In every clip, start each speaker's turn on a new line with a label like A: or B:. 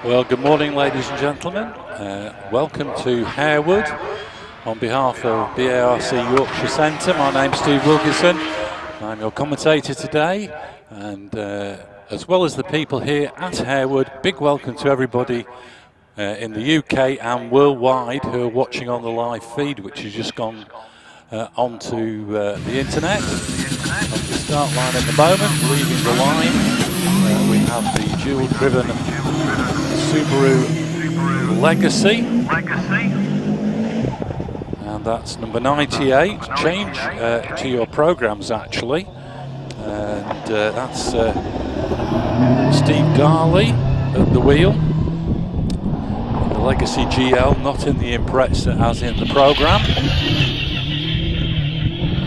A: Well, good morning, ladies and gentlemen. Welcome to Harewood. On behalf of BARC Yorkshire Centre, my name's Steve Wilkinson. I'm your commentator today, and as well as the people here at Harewood, big welcome to everybody in the UK and worldwide who are watching on the live feed, which has just gone onto the internet. On the start line at the moment, leaving the line, we have the dual-driven Subaru Legacy, and that's number 98. Change to your programs actually, and that's Steve Darley at the wheel. The Legacy GL, not in the Impreza as in the program.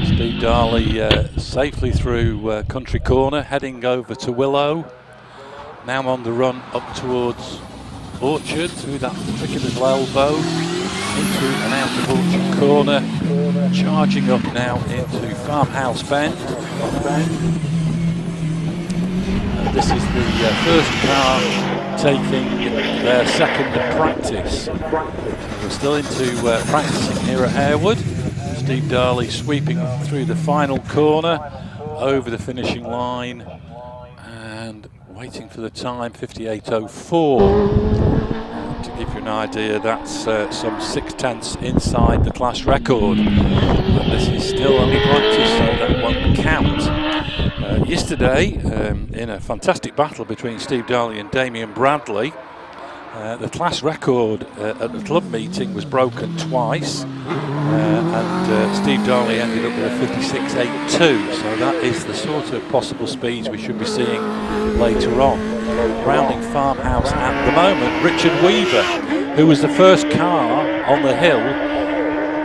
A: Steve Darley safely through Country Corner, heading over to Willow. Now on the run up towards Orchard, through that tricky little elbow, into and out of Orchard Corner, charging up now into Farmhouse Bend. This is the first car taking their second practice. We're still into practicing here at Harewood. Steve Darley sweeping through the final corner, over the finishing line, and waiting for the time, 58.04. To give you an idea, that's some 6/10 inside the class record. But this is still only practice, so that won't count. Yesterday, in a fantastic battle between Steve Darley and Damien Bradley, the class record at the club meeting was broken twice, and Steve Darley ended up with a 56.82, so that is the sort of possible speeds we should be seeing later on. Rounding Farmhouse at the moment, Richard Weaver, who was the first car on the hill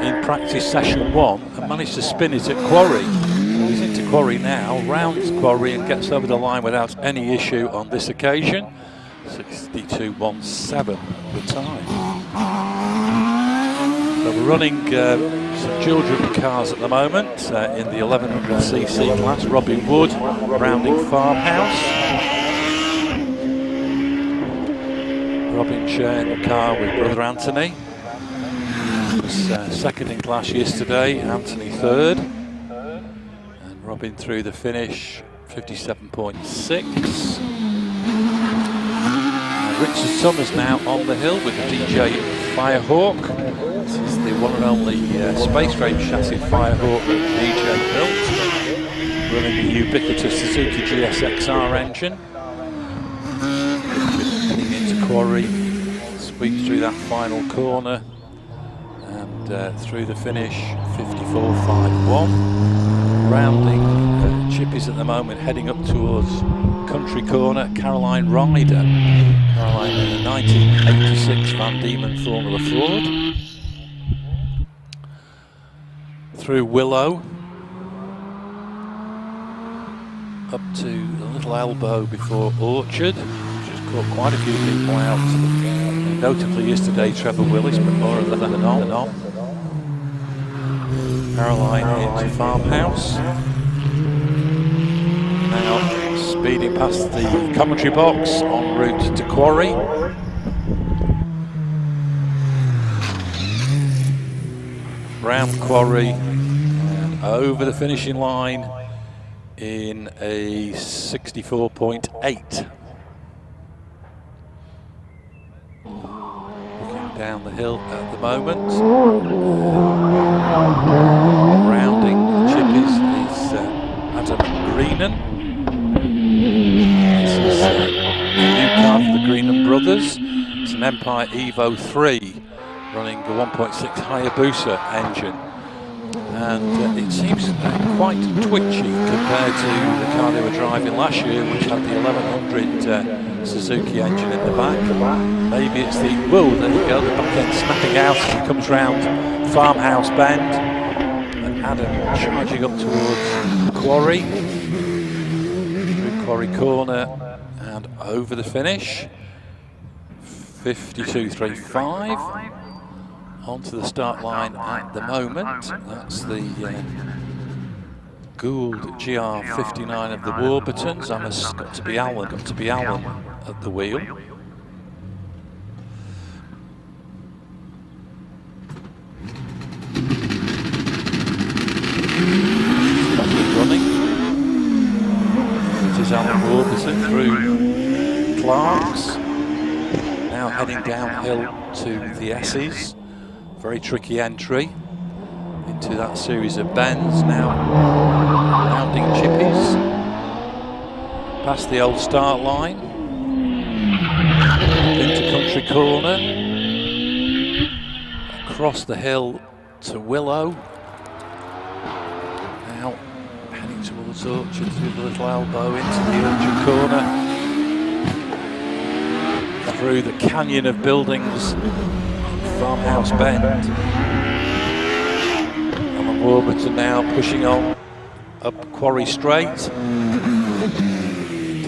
A: in practice session 1 and managed to spin it at Quarry. So he's into Quarry now, rounds Quarry and gets over the line without any issue on this occasion. 62.17 the time. So we're running some dual-driven cars at the moment in the 1100cc class. Robin Wood rounding Farmhouse. Robin sharing the car with brother Anthony. He was second in class yesterday, Anthony third. And Robin through the finish, 57.6. Richard Summers now on the hill with the DJ Firehawk. This is the one and only space frame chassis Firehawk that DJ built, running the ubiquitous Suzuki GSXR engine. Heading into Quarry, sweeps through that final corner and through the finish, 54.51. Rounding Chippies at the moment, heading up towards Country Corner, Caroline Ryder. Caroline in a 1986 Van Diemen Formula Ford. Through Willow, up to the little elbow before Orchard, which has caught quite a few people out. Notably yesterday Trevor Willis, but more of that than on. Caroline into Farmhouse. Now speeding past the commentary box en route to Quarry. Round Quarry and over the finishing line in a 64.8. Looking down the hill at the moment. Rounding Chippies is Adam Greenan. This is a new car for the Greenan brothers. It's an Empire Evo 3 running a 1.6 Hayabusa engine. And it seems quite twitchy compared to the car they were driving last year, which had the 1100 Suzuki engine in the back. Maybe it's the, whoa, there you go, the back end snapping out as he comes round Farmhouse Bend. And Adam charging up towards Quarry. Through Quarry Corner and over the finish. 52.35. Onto the start line at the moment. That's the Gould GR59 of the Warburtons. Got to be Alan at the wheel. Alan Warburton through Clark's. Now heading downhill to the S's. Very tricky entry into that series of bends. Now rounding chippies. Past the old start line. Into Country Corner. Across the hill to Willow. Now heading towards Orchard through the little elbow into the Orchard Corner. Through the canyon of buildings, Farmhouse Bend. Alan Warburton now pushing on up Quarry Straight to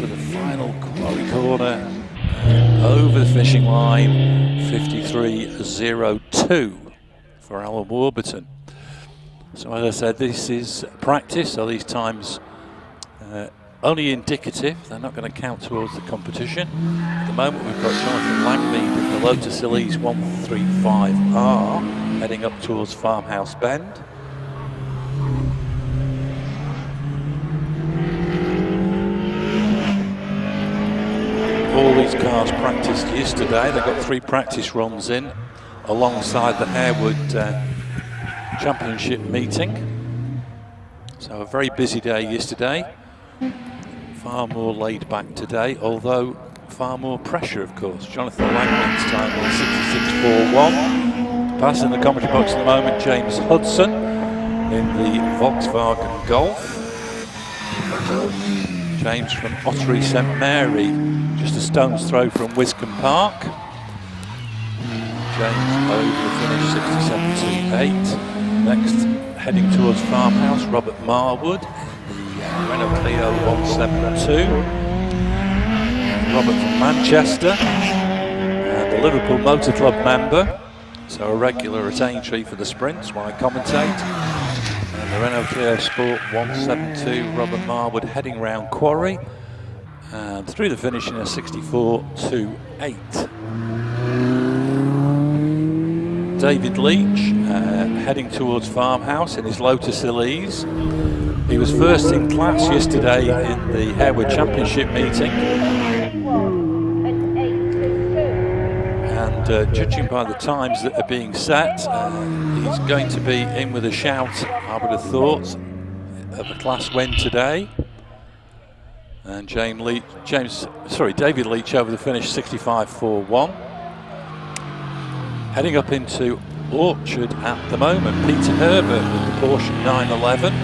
A: the final Quarry Corner. Over the finishing line, 53.02 for Alan Warburton. So as I said, this is practice, so these times only indicative. They're not going to count towards the competition. At the moment we've got Jonathan Langmead in the Lotus Elise 135R heading up towards Farmhouse Bend. All these cars practiced yesterday. They got 3 practice runs in alongside the Harewood Championship meeting. So a very busy day yesterday. Far more laid back today, although far more pressure, of course. Jonathan Langman's time was 66.41. Passing the commentary box at the moment, James Hudson in the Volkswagen Golf. James from Ottery St Mary, just a stone's throw from Wiscombe Park. James over the finish, 67.28. Next, heading towards Farmhouse, Robert Marwood. Renault Clio 172. Robert from Manchester, and the Liverpool Motor Club member, so a regular at Aintree for the sprints while I commentate. And the Renault Clio Sport 172, Robert Marwood heading round Quarry, and through the finish in a 64.28. David Leach heading towards Farmhouse in his Lotus Elise. He was first in class yesterday in the Harewood Championship meeting. And judging by the times that are being set, he's going to be in with a shout, I would have thought, of a class win today. And David Leach over the finish, 65.41. Heading up into Orchard at the moment, Peter Herbert with the Porsche 911.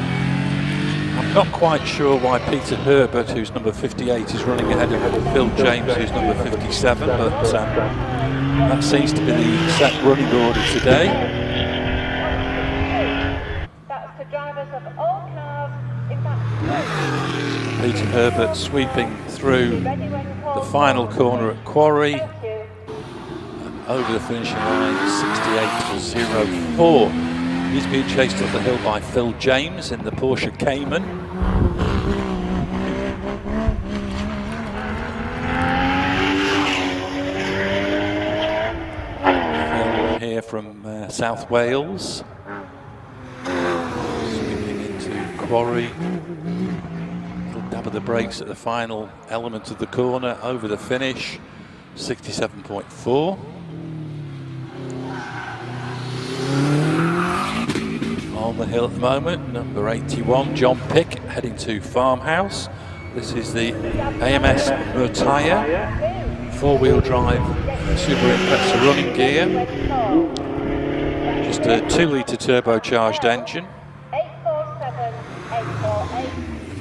A: I'm not quite sure why Peter Herbert, who's number 58, is running ahead of Phil James, who's number 57, but that seems to be the set running order today.
B: That's the drivers of all cars in that.
A: Peter Herbert sweeping through the final corner at Quarry. Over the finishing line, 68.04. He's being chased up the hill by Phil James in the Porsche Cayman. Phil here from South Wales. Sweeping into Quarry. Little dab of the brakes at the final element of the corner. Over the finish, 67.4. On the hill at the moment, number 81, John Pick, heading to Farmhouse. This is the AMS Murtaya 4-wheel drive Super Impreza running gear. Just a 2-litre turbocharged engine.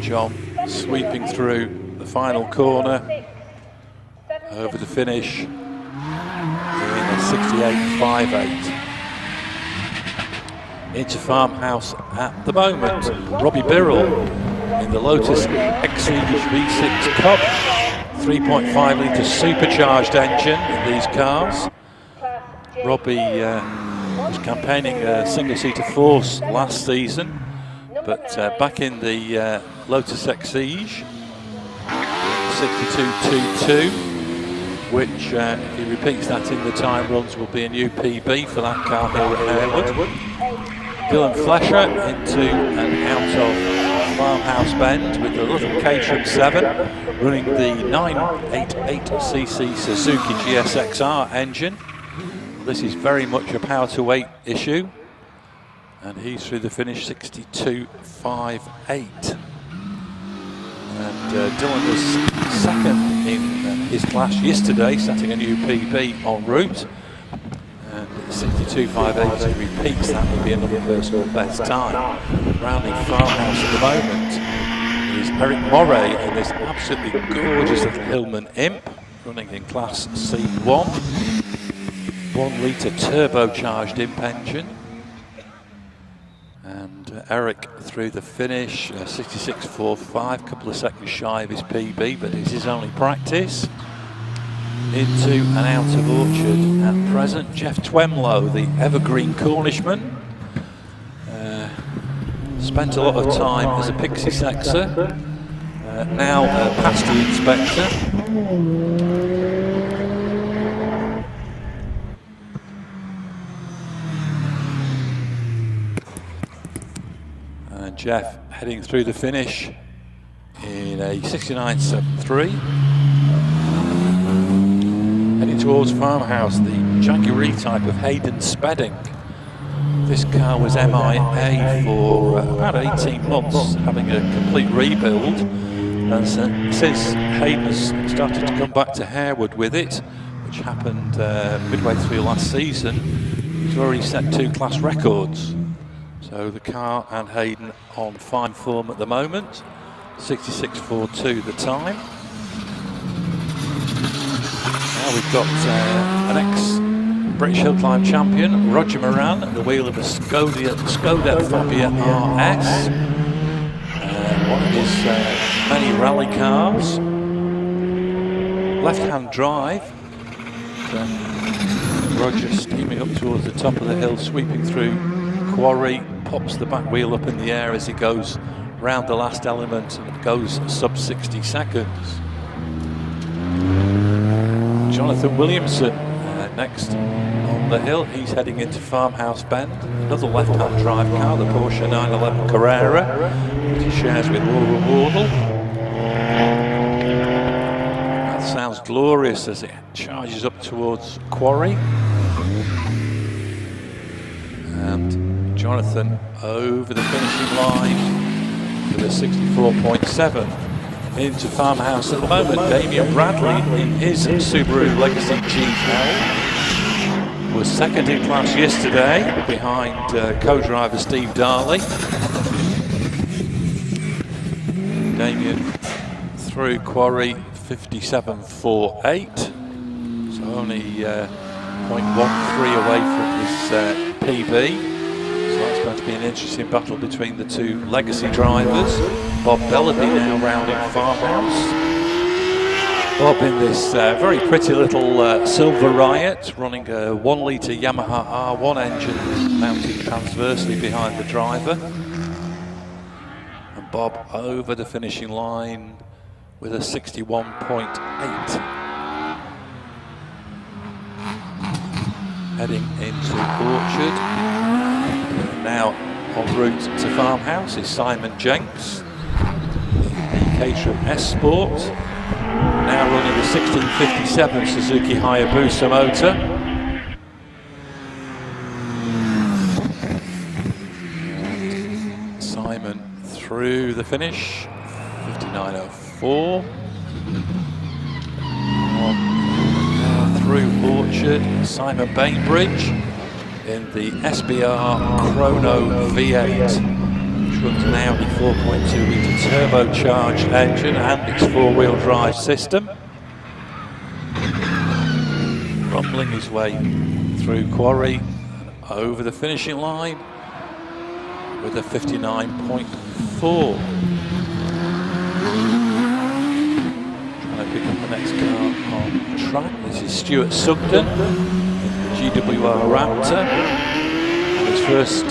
A: John sweeping through the final corner. Over the finish, doing a 68.58. Into Farmhouse at the moment, Robbie Birrell in the Lotus Exige V6 Cup, 3.5-litre supercharged engine in these cars. Robbie was campaigning a single-seater Force last season, but back in the Lotus Exige, 62.22, which if he repeats that in the time runs will be a new PB for that car here at Harewood. Dylan Flesher into and out of Farmhouse Bend with the little Caterham 7 running the 988cc Suzuki GSXR engine. This is very much a power to weight issue, and he's through the finish 62.58. And Dylan was second in his class yesterday, setting a new PB en route. And 62.58, if he repeats that, will be another personal best time. Rounding Farmhouse at the moment is Eric Moray in this absolutely gorgeous little Hillman Imp, running in class C1. 1 litre turbocharged Imp engine. And Eric through the finish, 66.45, couple of seconds shy of his PB, but it's his only practice. Into and out of Orchard at present, Jeff Twemlow, the evergreen Cornishman. Spent a lot of time as a pixie sexer, now a pasty inspector. And Jeff heading through the finish in a 69.73. Heading towards Farmhouse, the Jaguar type of Hayden Spedding. This car was MIA for about 18 months, having a complete rebuild. And since Hayden has started to come back to Harewood with it, which happened midway through last season, he's already set 2 class records. So the car and Hayden on fine form at the moment. 66.42 the time. Now we've got an ex-British Hillclimb champion, Roger Moran, at the wheel of a Skoda Fabia RS. One of his many rally cars. Left-hand drive. Roger steaming up towards the top of the hill, sweeping through Quarry, pops the back wheel up in the air as he goes round the last element and goes sub 60 seconds. Jonathan Williamson next on the hill. He's heading into Farmhouse Bend. Another left-hand drive car, the Porsche 911 Carrera, which he shares with Laura Wardle. That sounds glorious as it charges up towards Quarry. And Jonathan over the finishing line with a 64.7. Into Farmhouse at the moment. Damien Bradley in his Subaru Legacy GL was second in class yesterday behind co-driver Steve Darley. Damien through Quarry 57.48, so only 0.13 away from his PB. So that's going to be an interesting battle between the 2 legacy drivers. Bob Bellaby now rounding Farmhouse. Bob in this very pretty little Silver Riot, running a 1 litre Yamaha R1 engine mounted transversely behind the driver. And Bob over the finishing line with a 61.8. Heading into Orchard. Now en route to Farmhouse is Simon Jenks, the Caterham S Sport, now running the 1657 Suzuki Hayabusa motor. Simon through the finish, 59.04. Now through Orchard, Simon Bainbridge in the SBR Chrono V8, which runs an Audi 4.2 litre turbocharged engine and its 4-wheel drive system. Rumbling his way through Quarry and over the finishing line with a 59.4. Trying to pick up the next car on track. This is Stuart Sugden, GWR Raptor. His first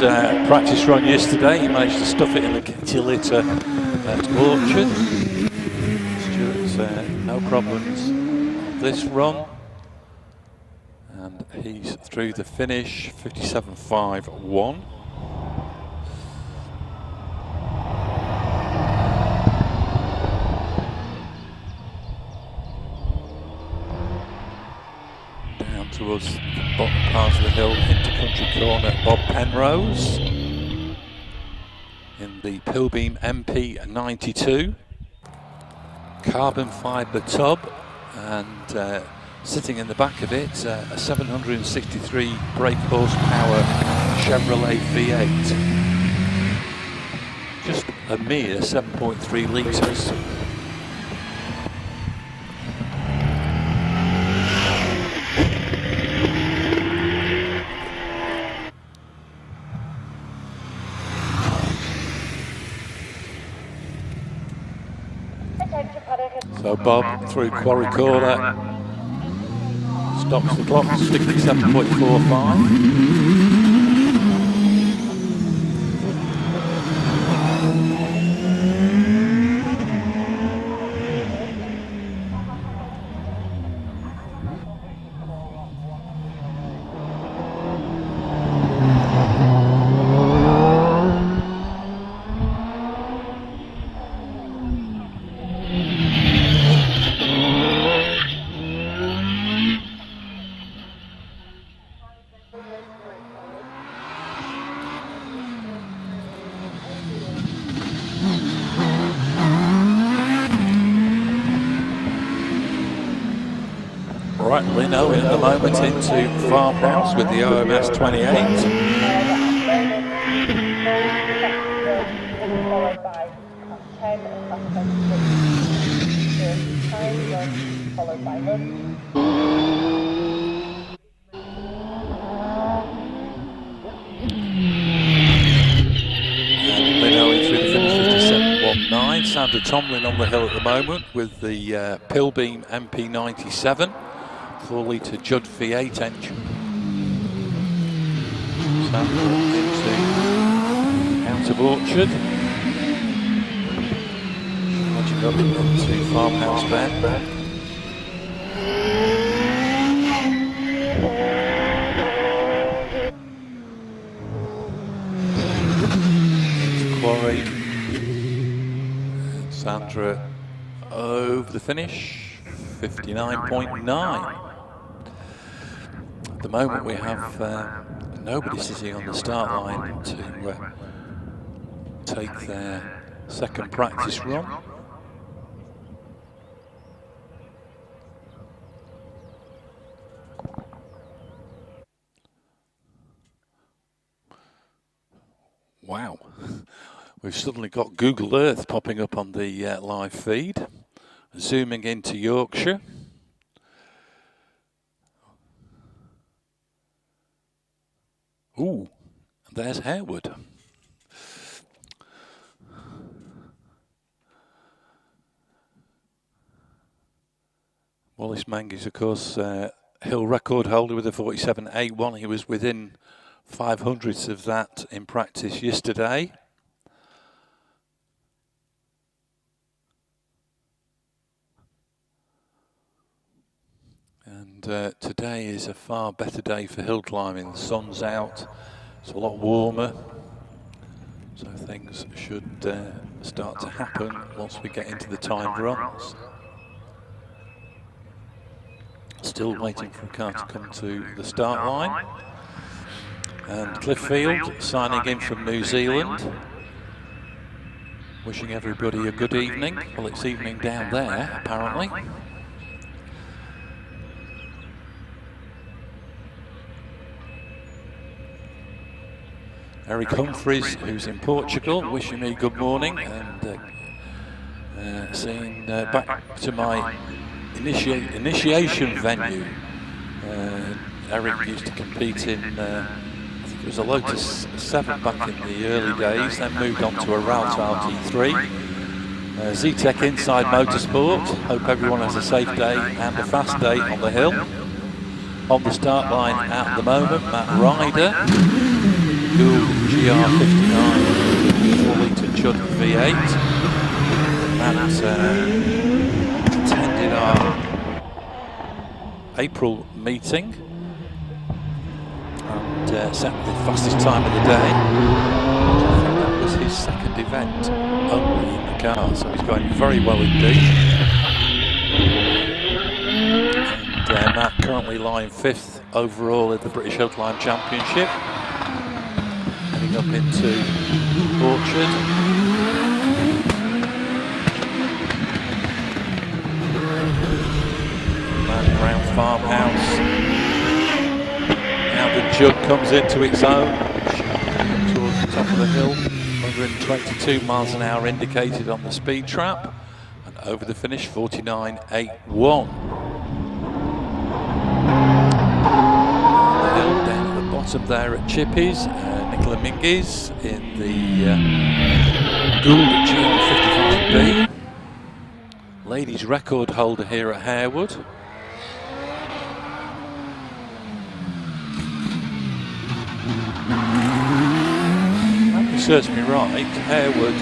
A: practice run yesterday, he managed to stuff it in the kitty litter at Orchard. Stuart's no problems on this run. And he's through the finish, 57.51. down towards the bottom part of the hill into country corner Bob Penrose in the Pilbeam MP92 carbon fibre tub, and sitting in the back of it a 763 brake horsepower Chevrolet V8, just a mere 7.3 litres. So Bob through Quarry Corner, stops the clock, 67.45. Right, Lino in at the moment into Farmhouse with the OMS 28.
B: Followed by 10 and class 26. Time run, followed by run.
A: And Lino in through the finish 57.19. Sandra Tomlin on the hill at the moment with the Pilbeam MP97. 4-litre Judd V8 engine. Sandra into out of Orchard. Watching up into Farmhouse Bend. Into Quarry. And Sandra over the finish, 59.9. At the moment we have nobody sitting on the start line to take their second practice run. Wow, we've suddenly got Google Earth popping up on the live feed, zooming into Yorkshire. Ooh, and there's Harewood. Wallace Manges, of course, hill record holder with a 47.81. He was within 500ths of that in practice yesterday. And today is a far better day for hill climbing. The sun's out, it's a lot warmer, so things should start to happen once we get into the timed runs. Still waiting for a car to come to the start line. And Clifffield signing in from New Zealand, wishing everybody a good evening. Well, it's evening down there apparently. Eric Humphreys, who's in Portugal, wishing me good morning, and saying back to my initiation venue. Eric used to compete in, I think it was a Lotus 7 back in the early days, then moved on to a Route RT3. Z-Tech Inside Motorsport. Hope everyone has a safe day and a fast day on the hill. On the start line at the moment, Matt Ryder. Gould GR59 4-litre Judd V8. Matt attended our April meeting and set the fastest time of the day. I think that was his second event only in the car, so he's going very well indeed. And Matt currently lying 5th overall in the British Hillclimb Championship. Heading up into Orchard. And around Farmhouse. Now the jug comes into its own. Towards the top of the hill. 122 miles an hour indicated on the speed trap. And over the finish, 49.81. Down at the bottom there at Chippies, Nicola Minguez in the Gould GR55B. Ladies record holder here at Harewood. That serves me right, Harewood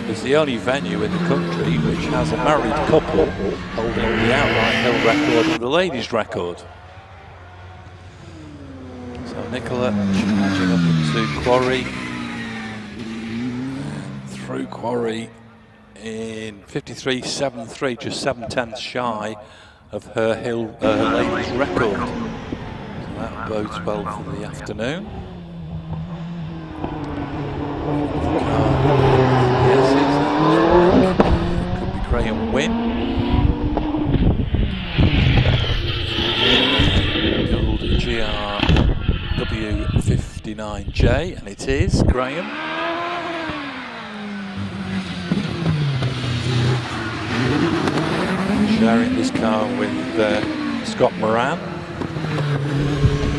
A: is the only venue in the country which has a married couple holding the outright hill record and the ladies record. So Nicola charging up into Quarry, and through Quarry in 53.73, just 7/10 shy of her ladies record. So that bodes well for the afternoon. Yes, it could be Graham Wynn. Gold GRW59J, and it is Graham. Sharing this car with Scott Moran.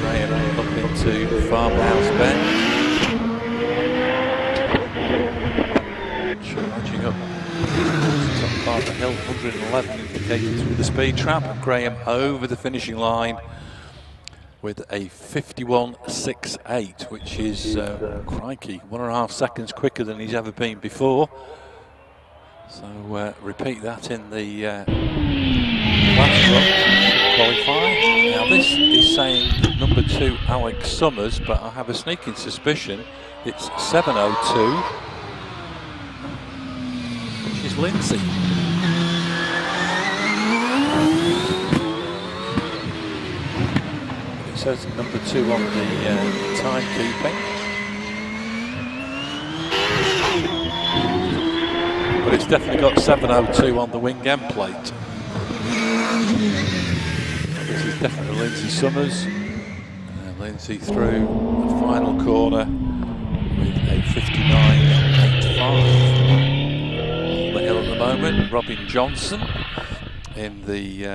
A: Graham up into Farmhouse Bend. Charging up top part of the hill, 111 indicated through the speed trap. And Graham over the finishing line with a 51.68, which is, crikey, 1.5 seconds quicker than he's ever been before. So repeat that in the last run, qualify. Now this is saying number 2 Alex Summers, but I have a sneaking suspicion it's 7:02, which is Lindsay. It says number 2 on the timekeeping. But it's definitely got 7:02 on the wing end plate. This is definitely Lindsay Summers. Lindsay through the final corner with a 59.85. On the hill at the moment, Robin Johnson in the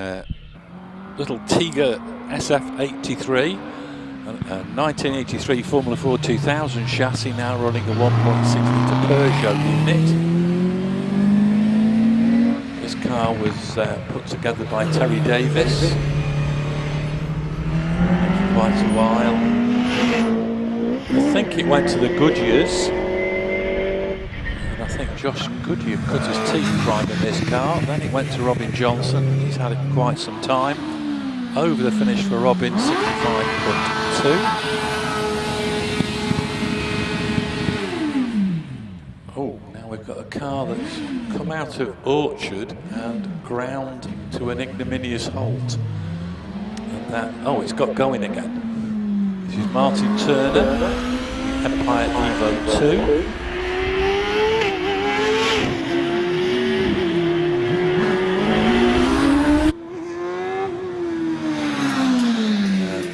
A: little Tiger SF83. A 1983 Formula 4 2000 chassis, now running a 1.6 litre Peugeot unit. This car was put together by Terry Davis for quite a while. I think it went to the Goodyears, and I think Josh Goodyear cut his teeth priming this car. Then it went to Robin Johnson. He's had it for quite some time. Over the finish for Robin, 65.2. Oh, now we've got a car that's come out of Orchard and ground to an ignominious halt. And that, oh, it's got going again. This is Martin Turner, Empire Evo 2.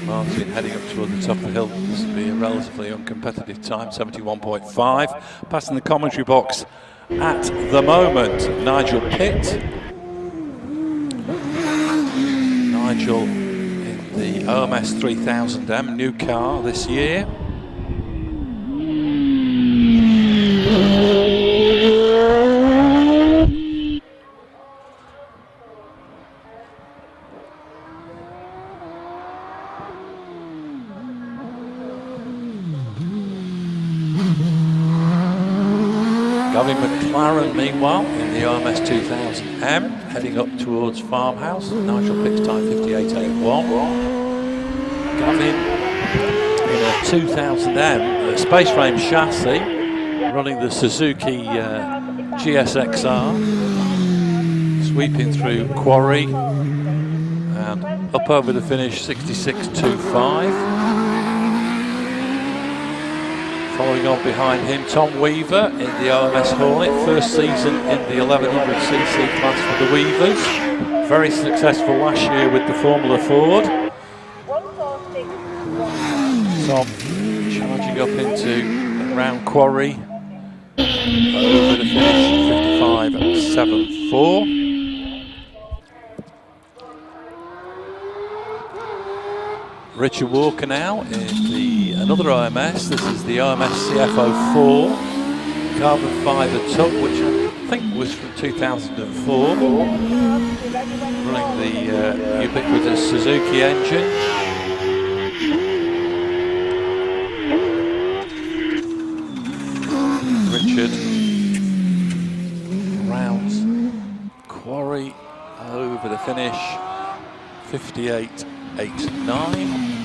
A: Martin heading up toward the top of the hill. This will be a relatively uncompetitive time, 71.5. Passing the commentary box at the moment, Nigel Pitt. Nigel in the OMS 3000M, new car this year. Gavin McLaren, meanwhile, in the OMS 2000M, heading up towards Farmhouse. Nigel Pitt's time 58.81. Gavin in a 2000M, a space frame chassis, running the Suzuki GSXR, sweeping through Quarry and up over the finish, 66.25. Following on behind him, Tom Weaver in the OMS Hornet, first season in the 1100cc class for the Weavers. Very successful last year with the Formula Ford.
B: 146.
A: Tom charging up into round quarry. Over the finish, 55.74. Richard Walker now in another OMS. This is the OMS CF04 carbon fibre tub, which I think was from 2004. Running the ubiquitous Suzuki engine. Richard rounds quarry over the finish, 58.89.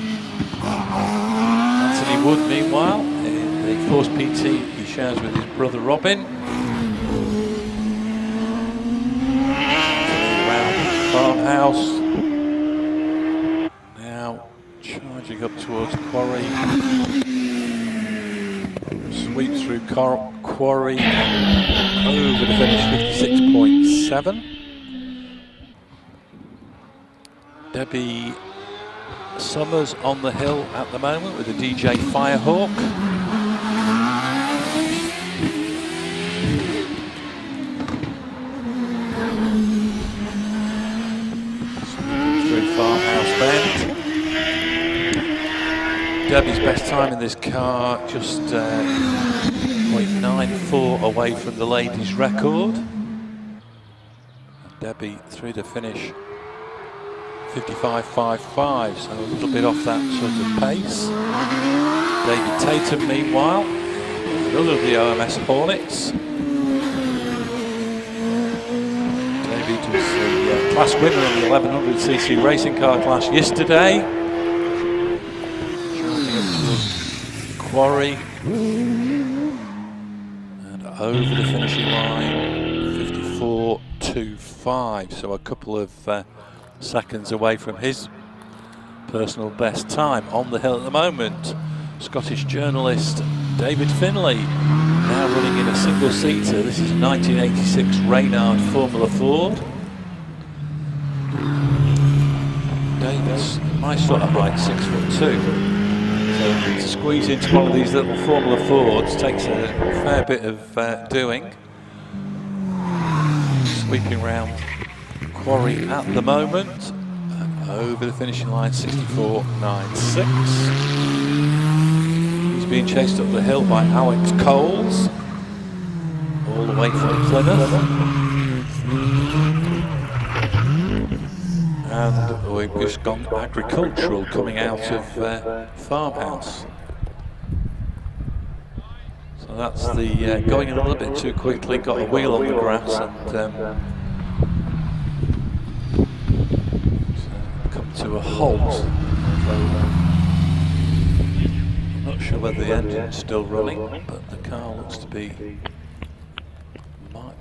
A: Anthony Wood, meanwhile, in the Force PT he shares with his brother Robin. Around Farmhouse. Now charging up towards quarry. Sweep through quarry over the finish, 56.7. Debbie Summers on the hill at the moment with the DJ Firehawk. Through Farmhouse Bend. Debbie's best time in this car, just 0.94 away from the ladies' record. Debbie through the finish, 55.55, so a little bit off that sort of pace. David Tatum, meanwhile, another of the OMS Hornets. David was the class winner in the 1100cc racing car class yesterday. Charging up towards quarry. And over the finishing line, 54.25, so a couple of seconds away from his personal best time. On the hill at the moment, Scottish journalist David Finlay, now running in a single-seater. This is a 1986 Reynard Formula Ford. David's my sort of height, 6'2". So to squeeze into one of these little Formula Fords takes a fair bit of doing. Sweeping round quarry at the moment, over the finishing line, 64.96. He's being chased up the hill by Alex Coles, all the way from Plymouth. And we've just gone agricultural coming out of Farmhouse. So that's the going a little bit too quickly, got a wheel on the grass and to a halt. I'm not sure whether the engine's still running, but the car looks to be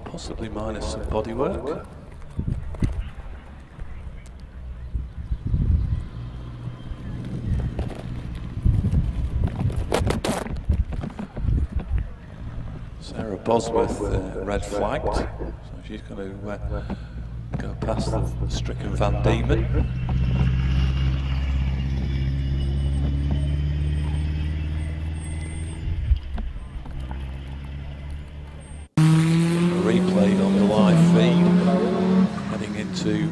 A: possibly minus some bodywork. Sarah Bosworth red flagged, so she's going to go past the stricken Van Diemen. Replayed on the live feed, heading into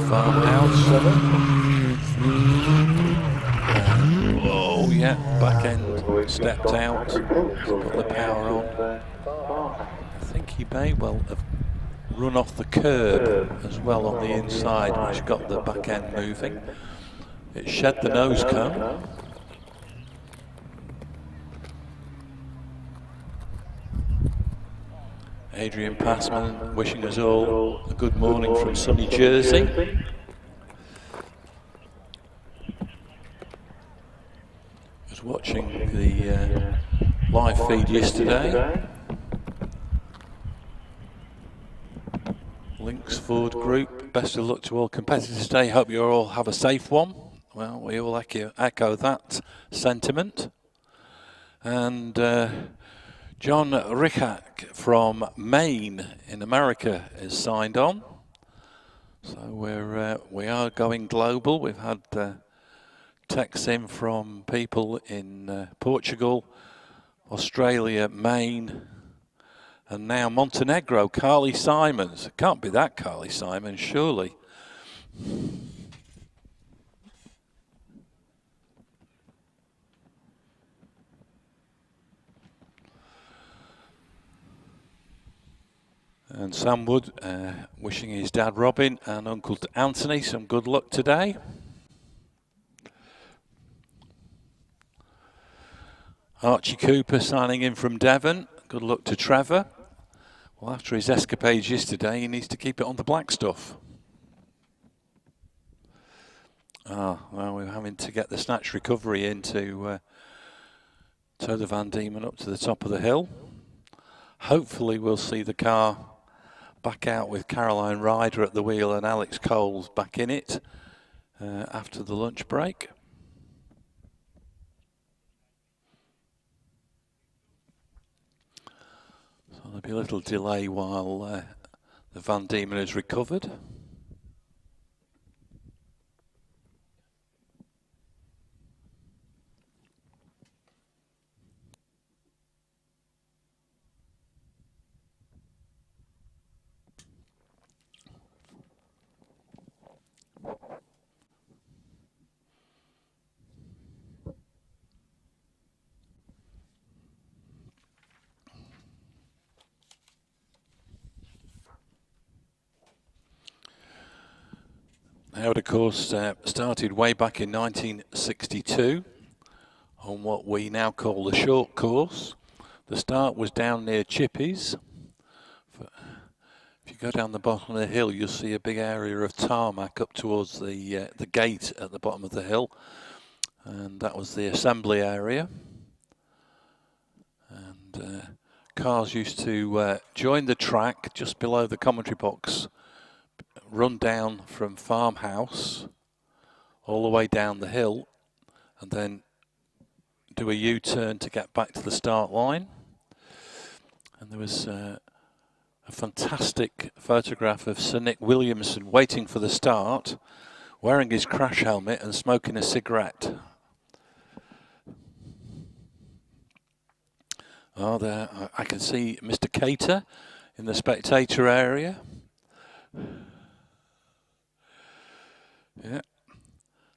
A: Farmhouse. Oh yeah, back end stepped out, put the power on. I think he may well have run off the curb as well on the inside, which got the back end moving. It shed the nose cone. Adrian Passman wishing us all a good morning from sunny Jersey. I was watching the live feed yesterday. Links Ford Group. Best of luck to all competitors today. Hope you all have a safe one. Well, we all echo that sentiment. And John Rickhack from Maine in America is signed on. So we are going global. We've had texts in from people in Portugal, Australia, Maine, and now Montenegro. Carly Simons. It can't be that Carly Simons, surely. And Sam Wood wishing his dad Robin and Uncle Anthony some good luck today. Archie Cooper signing in from Devon. Good luck to Trevor. Well, after his escapades yesterday, he needs to keep it on the black stuff. Well, we're having to get the snatch recovery in to tow the Van Diemen up to the top of the hill. Hopefully we'll see the car back out with Caroline Ryder at the wheel and Alex Coles back in it after the lunch break. So there'll be a little delay while the Van Diemen is recovered. Harewood, of course, started way back in 1962 on what we now call the short course. The start was down near Chippies. If you go down the bottom of the hill, you'll see a big area of tarmac up towards the gate at the bottom of the hill, and that was the assembly area. And cars used to join the track just below the commentary box, run down from Farmhouse all the way down the hill, and then do a U-turn to get back to the start line. And there was a fantastic photograph of Sir Nick Williamson waiting for the start, wearing his crash helmet and smoking a cigarette. Oh, there I can see Mr. Cater in the spectator area. Yeah,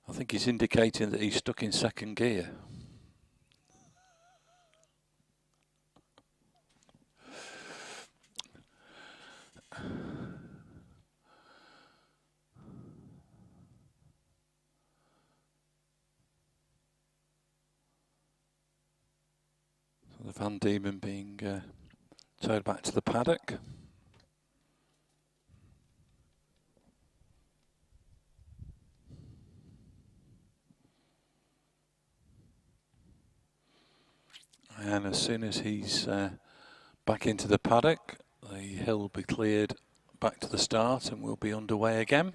A: I think he's indicating that he's stuck in second gear. So the Van Diemen being towed back to the paddock. And as soon as he's back into the paddock, the hill will be cleared back to the start and we'll be underway again.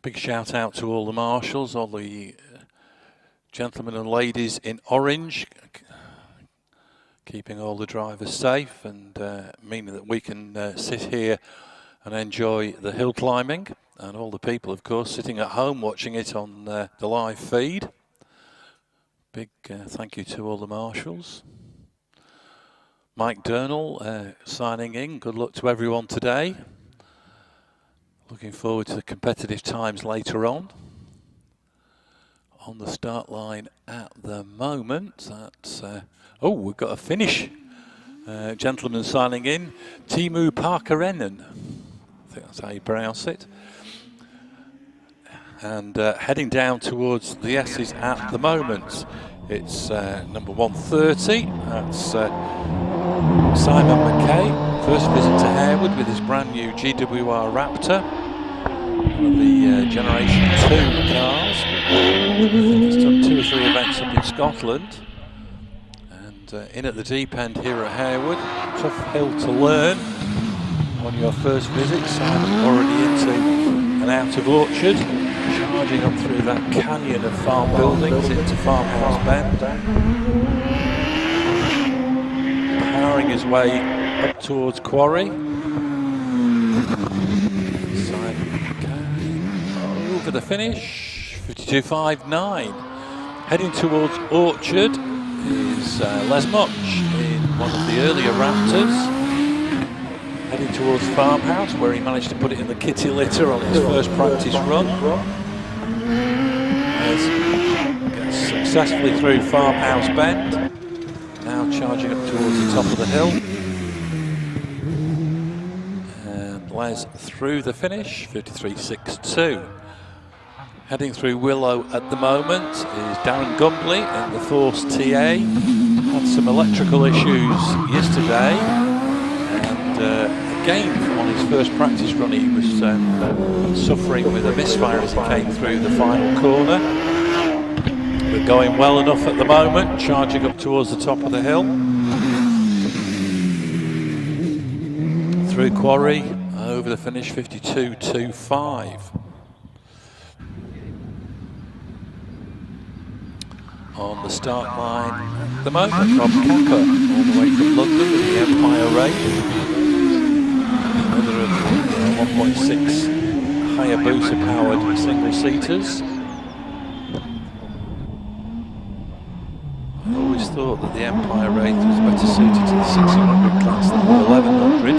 A: Big shout out to all the marshals, all the gentlemen and ladies in orange, keeping all the drivers safe and meaning that we can sit here and enjoy the hill climbing, and all the people, of course, sitting at home watching it on the live feed. Big thank you to all the marshals. Mike Durnall signing in. Good luck to everyone today. Looking forward to the competitive times later on. On the start line at the moment, that's oh, we've got a finish. Gentleman signing in, Timu Parkarenen. I think that's how you pronounce it. And heading down towards the S's at the moment. It's number 130, that's Simon McKay, first visit to Harewood with his brand new GWR Raptor, one of the Generation 2 cars. I think he's done 2 or 3 events up in Scotland, and in at the deep end here at Harewood. Tough hill to learn. on your first visit. Simon already into and out of Orchard, charging up through that canyon of farm buildings into Farmhouse Bend. Powering his way up towards Quarry. Simon over the finish, 52.59. Heading towards Orchard is Les Much in one of the earlier Raptors. Heading towards Farmhouse, where he managed to put it in the kitty litter on his first practice run. Gets successfully through Farmhouse Bend. Now charging up towards the top of the hill. And Les through the finish, 53.62. Heading through Willow at the moment is Darren Gumbley in the Force TA. Had some electrical issues yesterday, and again on his first practice run he was suffering with a misfire as he came through the final corner. But going well enough at the moment, charging up towards the top of the hill. Through Quarry, over the finish, 52.25. On the start line at the moment, Rob Capper, all the way from London with the Empire Race. Another of the 1.6 Hayabusa powered single-seaters. I always thought that the Empire Wraith was better suited to the 1600 class than the 1100.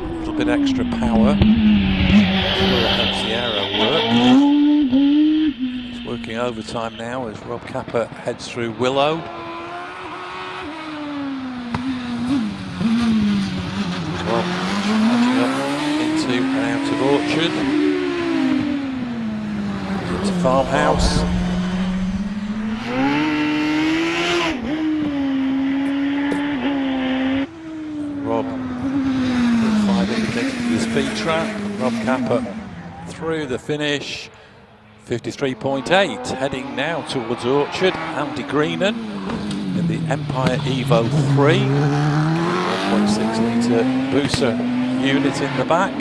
A: A little bit extra power. Still helps the aero work. He's working overtime now as Rob Capper heads through Willow. Rob charging up into and out of Orchard. Into Farmhouse. Rob, 5 indicated for the speed trap. Rob Capper through the finish, 53.8. Heading now towards Orchard. Andy Greenan in the Empire Evo 3. 1.6 litre booster unit in the back.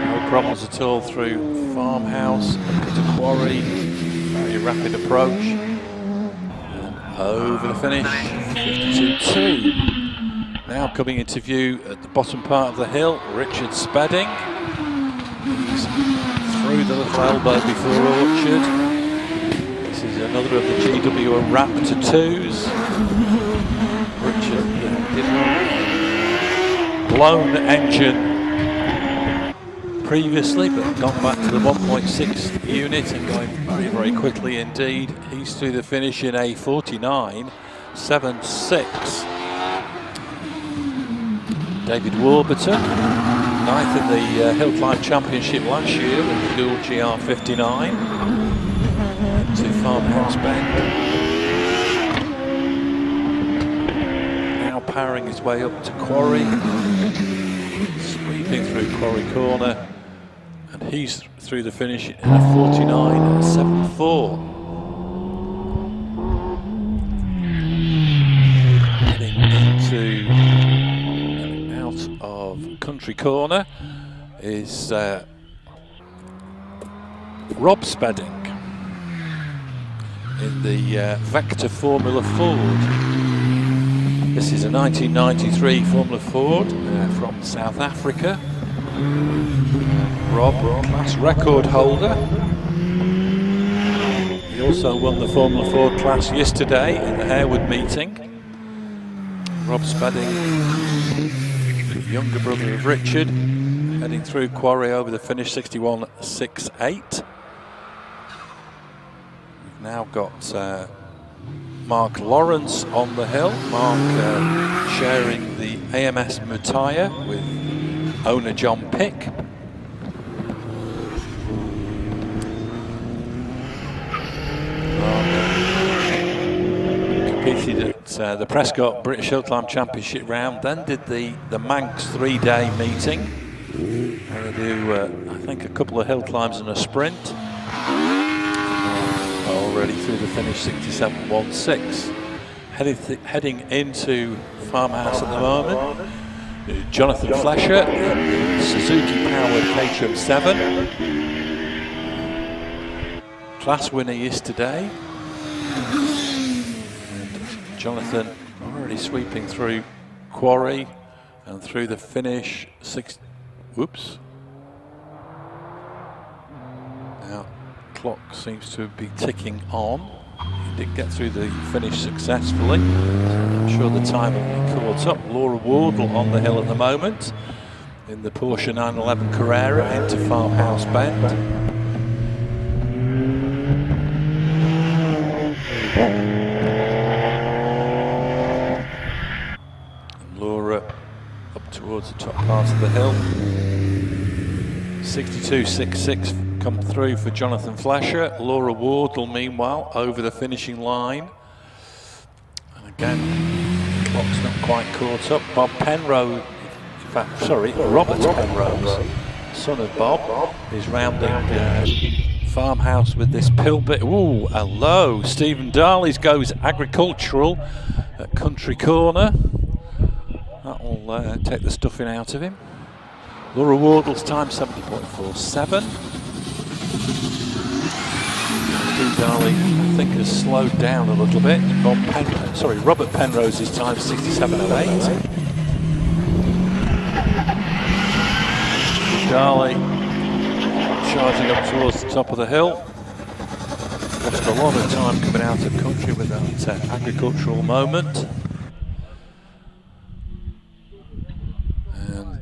A: No problems at all through Farmhouse, into Quarry. Very rapid approach. And over the finish, 52.2. Now coming into view at the bottom part of the hill, Richard Spedding. He's through the little elbow before Orchard. This is another of the GW Raptor 2s. Richard did one blown engine previously, but gone back to the 1.6 unit and going very, very quickly indeed. He's through the finish in a 49.76. David Warburton, 9th in the Hillclimb Championship last year with the dual GR59. To Farmhouse Bend. Now powering his way up to Quarry. Sweeping through Quarry Corner. And he's through the finish in a 49.74. Heading into and out of Country Corner is Rob Spedding in the Vector Formula Ford. This is a 1993 Formula Ford from South Africa. Rob, class record holder. He also won the Formula Ford class yesterday in the Harewood meeting. Rob Spedding, younger brother of Richard, heading through Quarry over the finish, 61.68. We've now got Mark Lawrence on the hill. Mark sharing the AMS Mutaya with owner John Pick. Competed at the Prescott British Hillclimb Championship round, then did the Manx 3-day meeting. They do, I think, a couple of hill climbs and a sprint. already through the finish, 67.16. Heading into Farmhouse at the moment, Jonathan Flesher, Suzuki-powered Caterham 7. Class winner yesterday. And Jonathan already sweeping through Quarry and through the finish. Whoops. Now, clock seems to be ticking on. He did get through the finish successfully. I'm sure the time will be caught up. Laura Wardle on the hill at the moment in the Porsche 911 Carrera into Farmhouse Bend. And Laura up towards the top part of the hill. 62.66 come through for Jonathan Flesher. Laura Wardle, meanwhile, over the finishing line. And again, the clock's not quite caught up. Bob Penrose, in fact, sorry, Robert Penrose, son of Bob, is rounding Farmhouse with this pill bit. Ooh, hello. Stephen Darley's goes agricultural at Country Corner. That'll take the stuffing out of him. Laura Wardle's time 70.47. Steve Darley, I think, has slowed down a little bit. Robert Penrose's time 67.08. Darley charging up towards the top of the hill. Lost a lot of time coming out of country with that agricultural moment.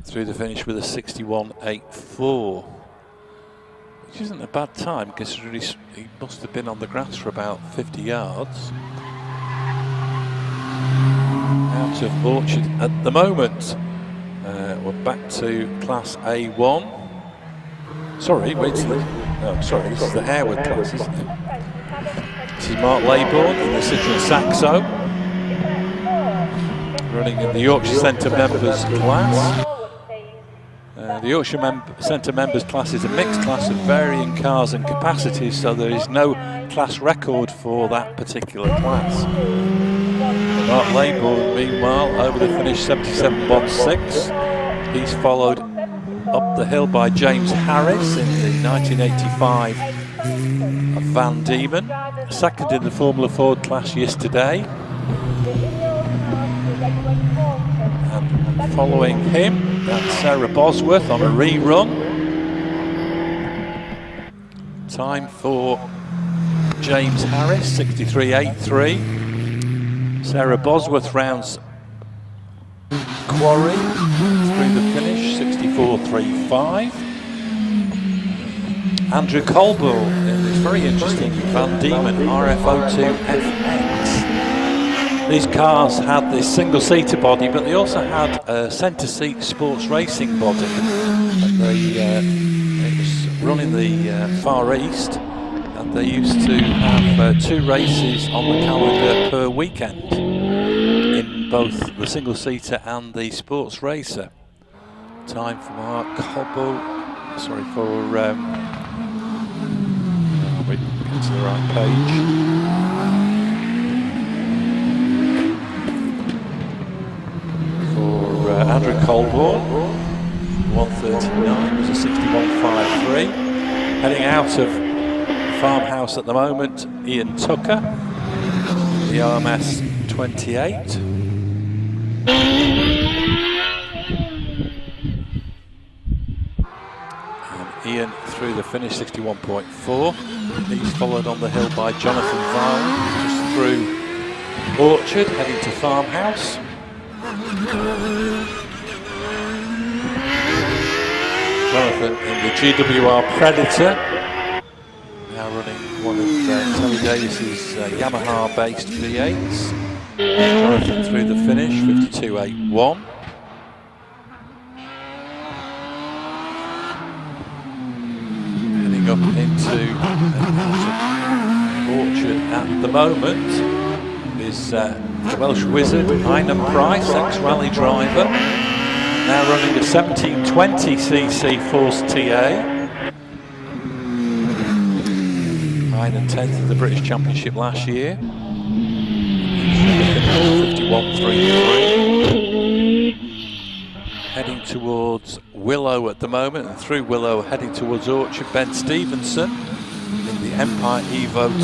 A: Through the finish with a 61.84, which isn't a bad time considering he must have been on the grass for about 50 yards. Out of Orchard at the moment. We're back to Class A1. Sorry, this is the Harewood class, isn't it? This is Mark Laybourne in the Citroen Saxo, running in the Yorkshire Centre members class. The Yorkshire Centre members class is a mixed class of varying cars and capacities, so there is no class record for that particular class. Mark Laybourne, meanwhile, over the finish 77.16. He's followed up the hill by James Harris in the 1985 Van Diemen, second in the Formula Ford class yesterday. And following him, that's Sarah Bosworth on a rerun. Time for James Harris, 63.83. Sarah Bosworth rounds Quarry through the finish, 64.35. Andrew Colbull in this very interesting Van Diemen RF02 FX. These cars had this single-seater body, but they also had a centre-seat sports racing body. It was run in the Far East, and they used to have 2 races on the calendar per weekend in both the single-seater and the sports racer. Time for Mark Colbull. Sorry for wait, get to the right page. Andrew Colborn, 139 was a 61.53. Heading out of Farmhouse at the moment, Ian Tucker, the RMS 28. And Ian through the finish, 61.4. He's followed on the hill by Jonathan Varley, just through Orchard, heading to Farmhouse. Jonathan in the GWR Predator, now running one of Tony Davis's Yamaha-based V8s. Jonathan through the finish, 52.81. Heading up into Orchard at the moment is the Welsh wizard, Einam Price, ex-rally driver, now running a 1720cc Force TA. 9 and 10th at the British Championship last year. 51.33. Heading towards Willow at the moment, and through Willow heading towards Orchard, Ben Stevenson in the Empire Evo 2.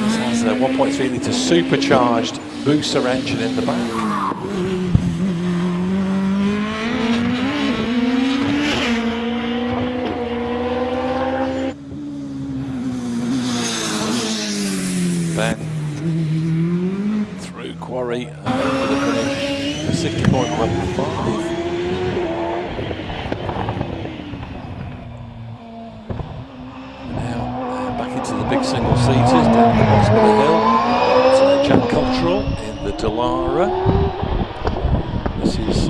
A: This has a 1.3 litre supercharged booster engine in the back. Ben through Quarry over the finish, 60.15. Now back into the big single seaters down the bottom of the hill. So Jack Cottrell in the Dallara. This is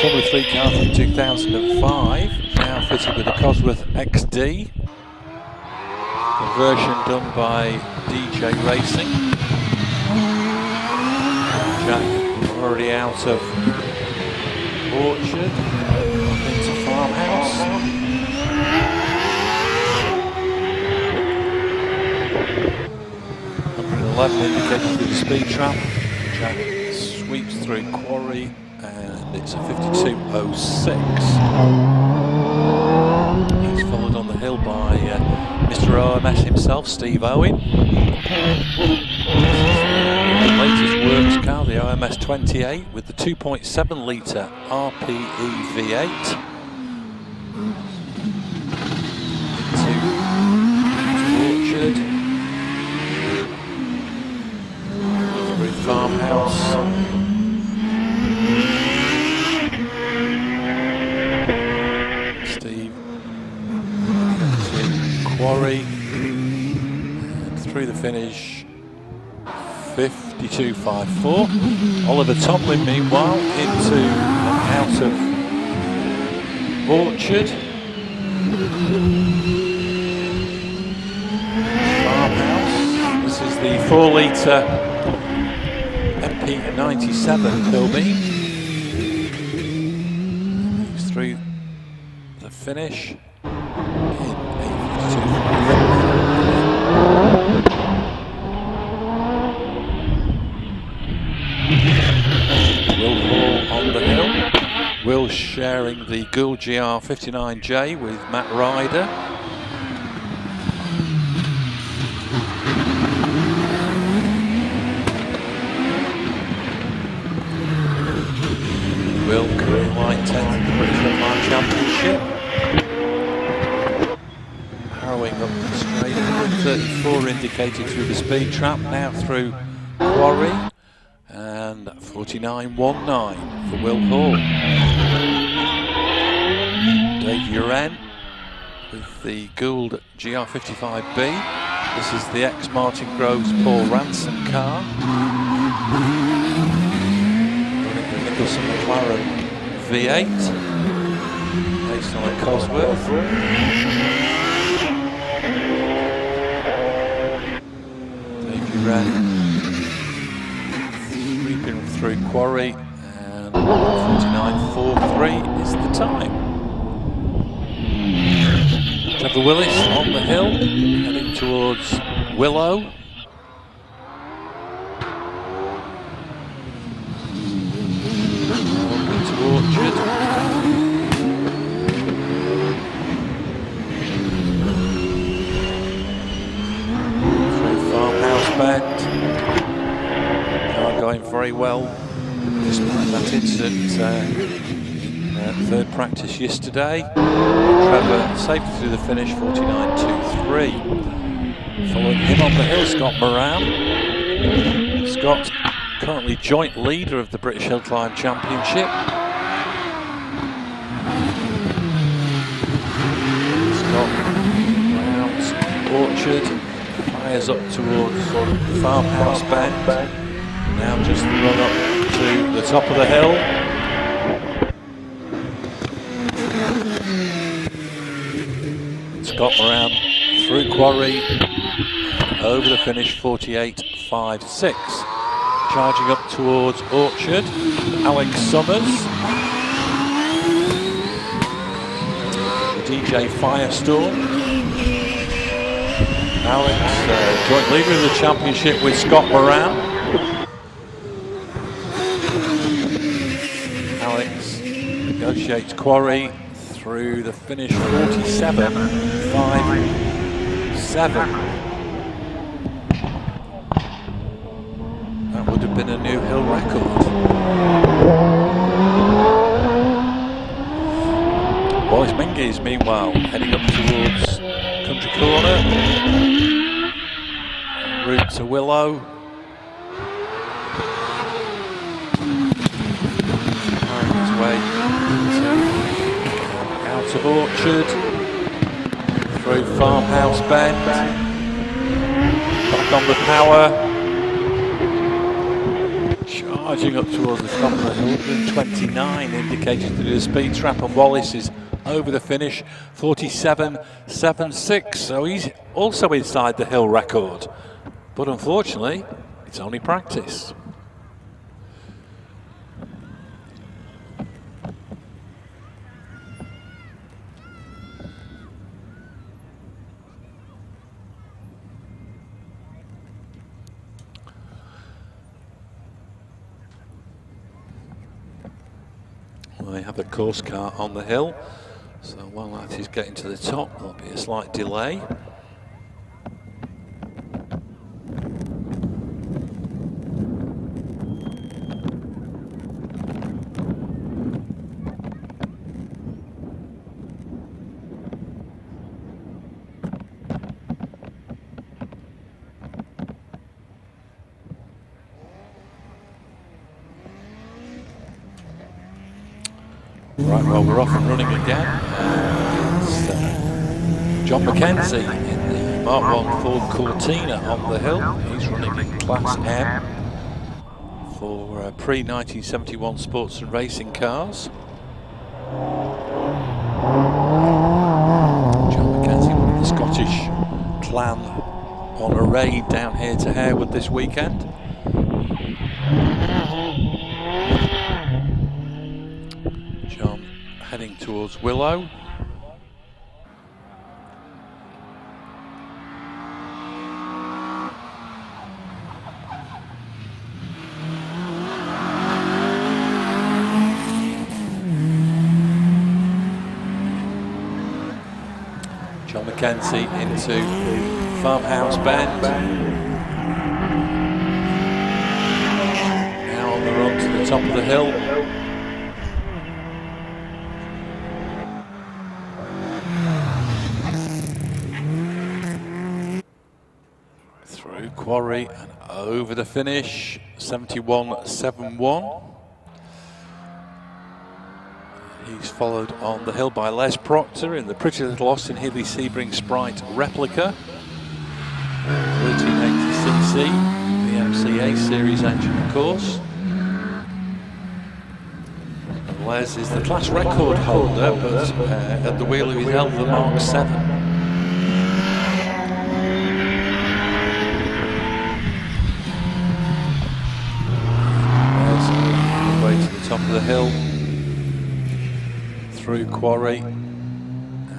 A: Formula 3 car from 2005, now fitted with a Cosworth XD. Conversion done by DJ Racing. Jack already out of Orchard into Farmhouse. 111 indicated through the speed trap. Jack sweeps through Quarry and it's a 52.06. He's followed on the hill by Mr. OMS himself, Steve Owen. The latest works car, the OMS 28 with the 2.7 litre RPE V8. Into Orchard. Through Farmhouse. Steve Quarry, and through the finish, 52.54. Oliver Tomlin, meanwhile, into and out of Orchard. Farmhouse. This is the 4 litre MP97 Pilbeam. Moves through the finish. Will Hall on the hill. Will sharing the Gould GR59J with Matt Ryder. Will career line 10th at the British Hillclimb Championship. Harrowing up the straight, 134 indicated through the speed trap, now through Quarry, and 49.19 for Will Hall. Dave Uren with the Gould GR55B. This is the ex-Martin Groves Paul Ransom car. Running the Nicholson McLaren V8, based on a Cosworth. Sweeping through Quarry, and 49.43 is the time. Trevor Willis on the hill, heading towards Willow. Into Orchard. Bend. Car going very well despite that incident in third practice yesterday. Trevor safely through the finish, 49.23. Following him on the hill, Scott Moran. Scott currently joint leader of the British Hillclimb Championship. Scott rounds Orchard. Fires up towards Farmhouse Bend. Now just the run up to the top of the hill. Scott Moran through Quarry, over the finish, 48.56. Charging up towards Orchard, Alex Summers. The DJ Firestorm. Alex, joint leader of the championship with Scott Moran. Alex negotiates quarry through the finish 47.57. That would have been a new hill record. Wallace Mingies, meanwhile, heading up towards Country Corner. En route to Willow. Find his way out of Orchard. Through Farmhouse Bend. Back on the power. Charging up towards the top of the hill. 129 indicated to do a speed trap, and Wallace is over the finish, 47.76. So he's also inside the hill record. But unfortunately, it's only practice. Well, they have the course car on the hill. So while that is getting to the top, there'll be a slight delay. Right, well, we're off and running again. It's John McKenzie in the Mark 1 Ford Cortina on the hill. He's running in Class M for pre-1971 sports and racing cars. John McKenzie, one of the Scottish clan on a raid down here to Harewood this weekend. John heading towards Willow. John McKenzie into Farmhouse Bend. Now on the run to the top of the hill. Through Quarry and over the finish, 71.71. He's followed on the hill by Les Proctor in the Pretty Little Austin Healey Sebring Sprite replica. 1380cc, the MCA series engine, of course. And Les is the class record holder, but at the wheel of his held the Mark 7. Way to the top of the hill, through Quarry,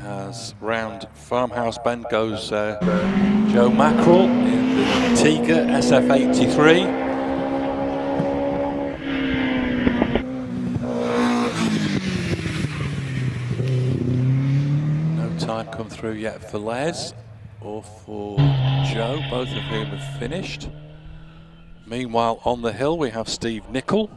A: as round Farmhouse Bend goes Joe Mackerel in the Tiga SF83. No time come through yet for Les or for Joe, both of whom have finished. Meanwhile, on the hill we have Steve Nicol.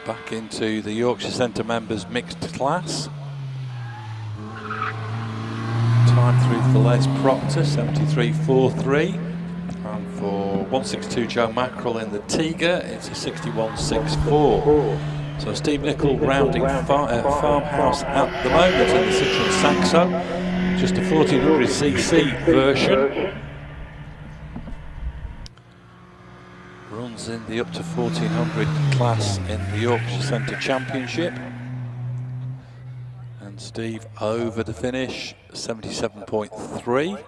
A: Back into the Yorkshire Centre members mixed class. Time through for Les Proctor, 73.43. And for 162 Joe Mackerel in the Tiga, it's a 61.64. So Steve Nicol rounding Farmhouse at the moment in the Citroen Saxo. Just a 1400cc version. Runs in the up to 1400 class in the Yorkshire Centre Championship. And Steve over the finish, 77.3.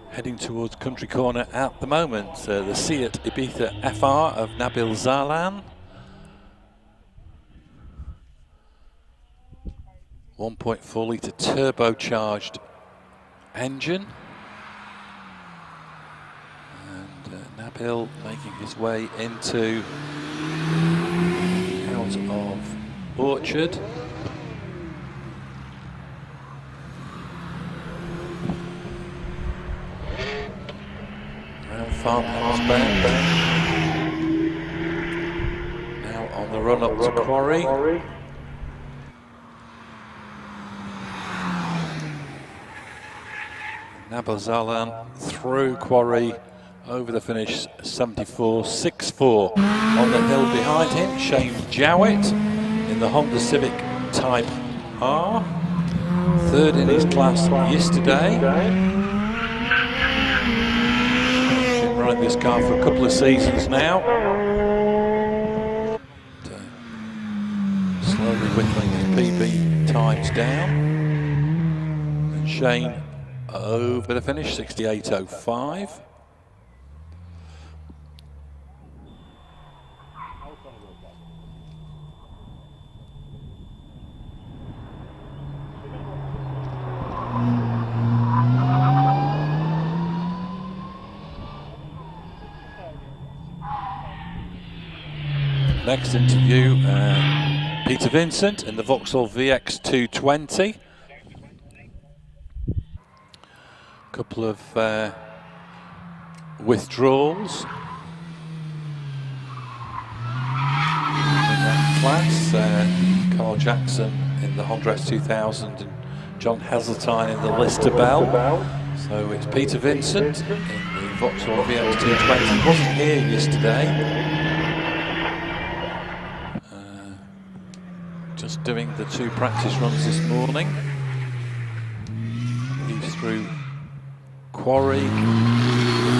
A: Heading towards Country Corner at the moment, the Seat Ibiza FR of Nabil Zalan. 1.4 litre turbocharged engine. And Nabil making his way into out of Orchard. Now Farmhouse Bend. Now on the run up to Quarry. Nabil Zalan through Quarry over the finish, 74.64. On the hill behind him, Shane Jowett in the Honda Civic Type R. Third in his class yesterday. Been riding this car for a couple of seasons now. Slowly whittling his PB times down. And Shane over the finish, 68.05. Next interview, Peter Vincent in the Vauxhall VX220. Couple of withdrawals in that class. Carl Jackson in the Honda S2000 and John Heseltine in the Lister Bell. So it's Peter Vincent in the Vauxhall VX220. He wasn't here yesterday. Just doing the 2 practice runs this morning. He's through Quarry,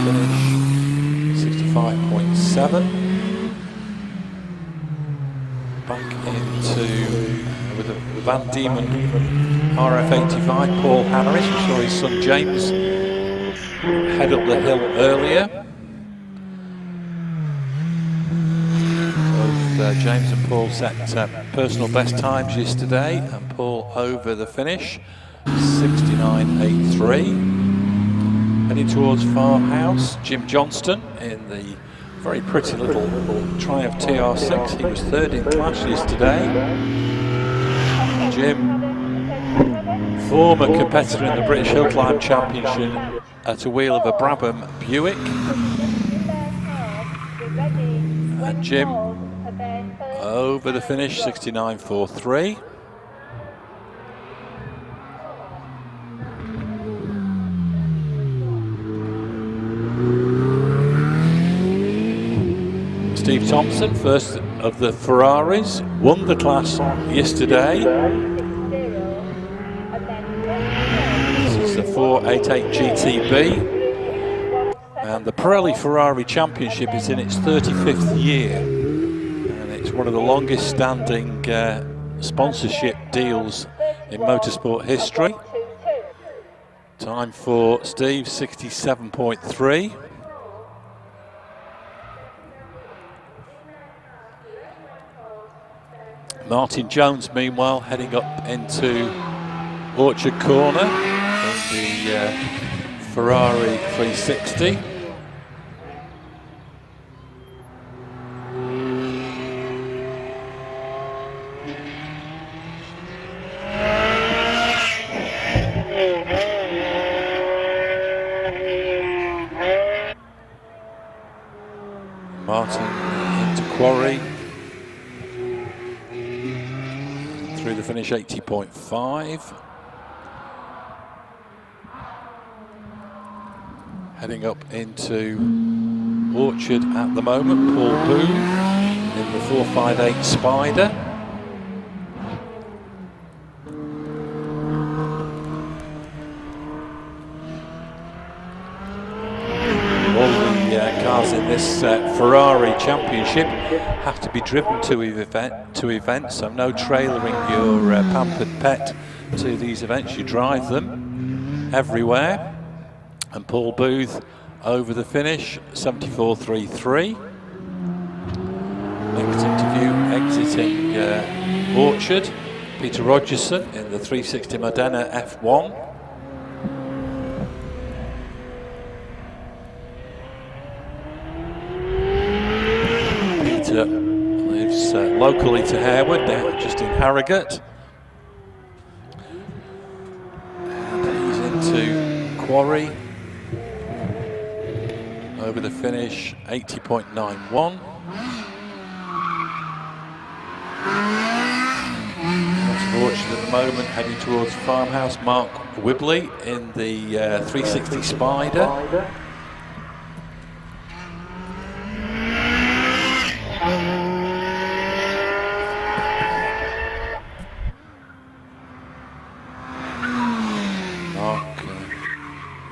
A: finish 65.7. Back into with a Van Diemen RF85, Paul Harris. We saw his son James head up the hill earlier. Both James and Paul set personal best times yesterday, and Paul over the finish, 69.83. Heading towards Farmhouse, Jim Johnston in the very pretty little Triumph TR6. He was third in class yesterday. Jim, former competitor in the British Hillclimb Championship at a wheel of a Brabham Buick. And Jim over the finish, 69.43. Steve Thompson, first of the Ferraris, won the class yesterday. This is the 488 GTB. And the Pirelli Ferrari Championship is in its 35th year. And it's one of the longest standing sponsorship deals in motorsport history. Time for Steve, 67.3. Martin Jones, meanwhile, heading up into Orchard Corner in the Ferrari 360. Martin into Quarry. Through the finish, 80.5. Heading up into Orchard at the moment, Paul Booth in the 458 Spider. All the cars in this Ferrari Championship have to be driven to events, so no trailering your pampered pet to these events. You drive them everywhere. And Paul Booth over the finish, 74.33. Next interview, exiting Orchard, Peter Rogerson in the 360 Modena F1. Peter lives locally to Harewood, just in Harewood. And he's into quarry. Over the finish, 80.91. Fortunate at the moment, heading towards Farmhouse, Mark Wibley in the 360 Spider. Mark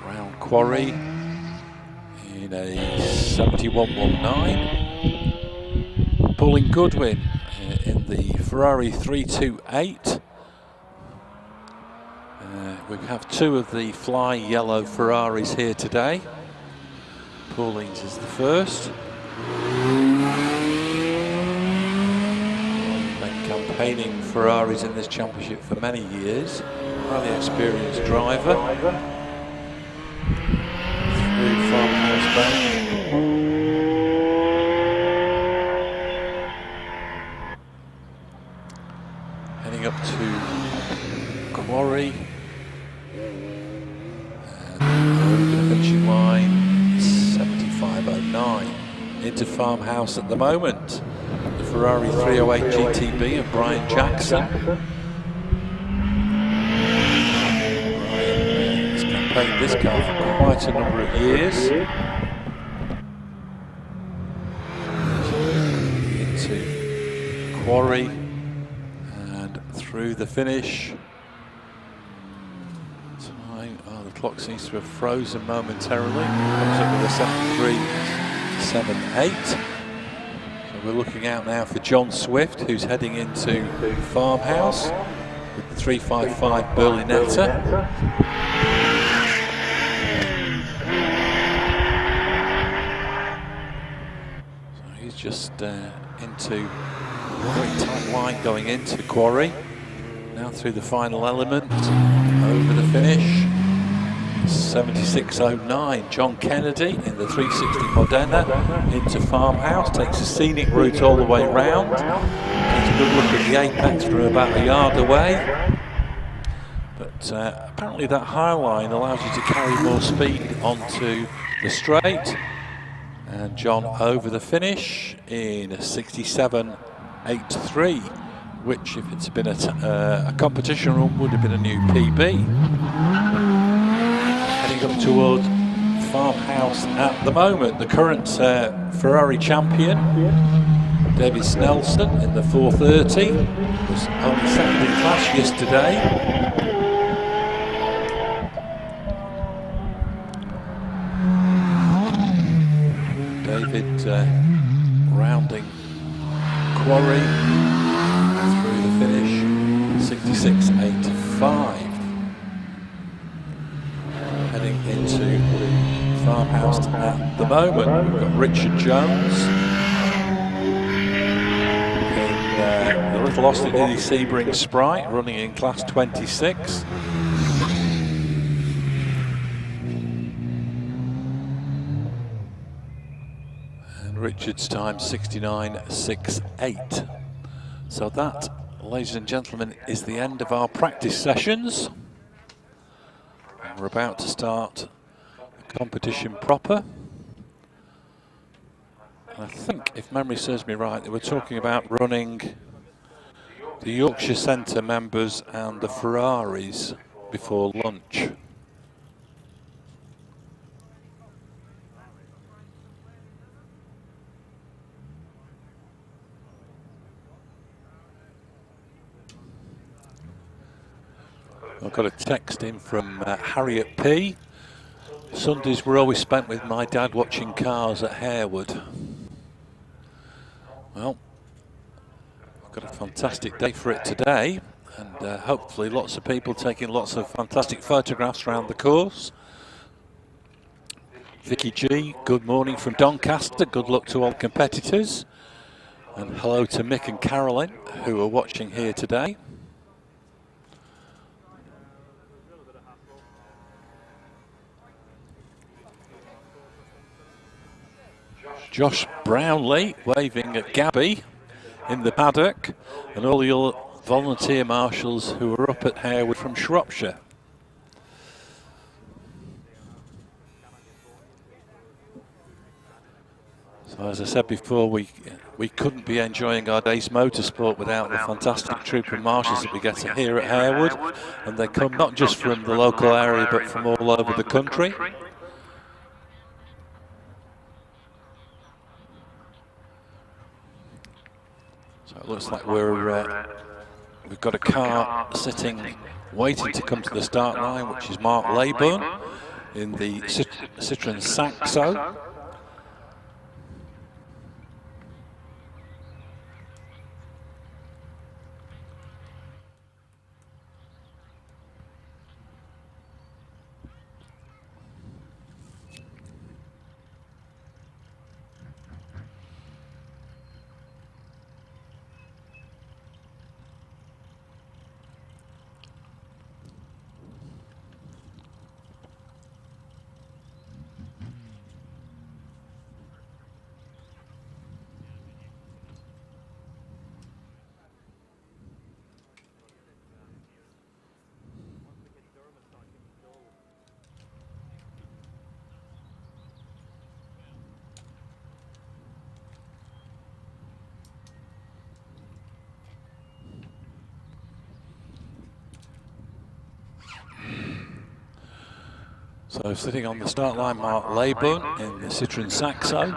A: round quarry in a 71.19. Pauline Goodwin in the Ferrari 328. We have two of the fly yellow Ferraris here today. Pauline's is the first. Been campaigning Ferraris in this championship for many years. Highly experienced driver. Through Farmhouse Bank. Heading up to quarry. Over the finishing line, 75.09. Into Farmhouse at the moment. The Ferrari 308 GTB of Brian Jackson. Brian has campaigned this car for quite a number of years. Into quarry and through the finish. Oh, the clock seems to have frozen momentarily. Comes up with a 73.78. So we're looking out now for John Swift, who's heading into Farmhouse with the 355 Berlinetta. So he's just into a very tight line going into quarry. Now through the final element. Over the finish, 76.09. John Kennedy in the 360 Modena into Farmhouse, takes a scenic route all the way round. Takes a good look at the apex from about a yard away. But apparently that high line allows you to carry more speed onto the straight. And John over the finish in a 67.83. Which, if it's been a competition run, would have been a new PB. Heading up towards Farmhouse at the moment, the current Ferrari champion, David Snelson in the 430, was only second in class yesterday. David rounding quarry. Through the finish, 66.85. Heading into the Farmhouse at the moment, we've got Richard Jones in the Little Austin Indy Sebring Sprite, running in class 26. And Richard's time 69.68. So that, ladies and gentlemen, is the end of our practice sessions. And we're about to start the competition proper. And I think, if memory serves me right, they were talking about running the Yorkshire Centre members and the Ferraris before lunch. I've got a text in from Harriet P. Sundays were always spent with my dad watching cars at Harewood. Well, I've got a fantastic day for it today, and hopefully lots of people taking lots of fantastic photographs around the course. Vicky G, good morning from Doncaster. Good luck to all competitors. And hello to Mick and Carolyn, who are watching here today. Josh Brownlee waving at Gabby in the paddock, and all the volunteer marshals who are up at Harewood from Shropshire. So as I said before, we couldn't be enjoying our day's motorsport without the fantastic troop of marshals that we get here at Harewood, and they come not just from the local area but from all over the country. So it looks like we've got a car sitting, waiting to come to the start line, which is Mark Leyburn in the Citroen Saxo. So sitting on the start line, Mark Leyburn in the Citroen Saxo.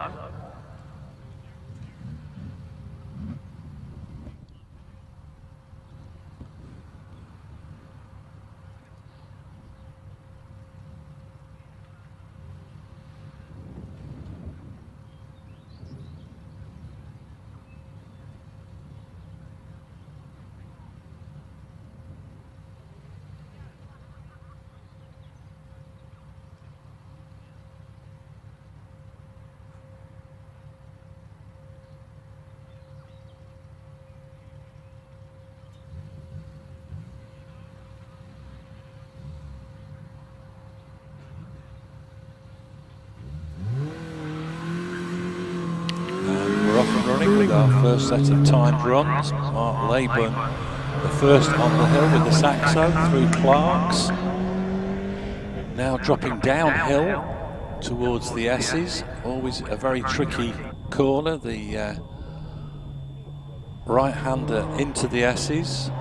A: With our first set of timed runs. Mark Leyburn, the first on the hill with the Saxo through Clarks. Now dropping downhill towards the S's. Always a very tricky corner. The right-hander into the S's. And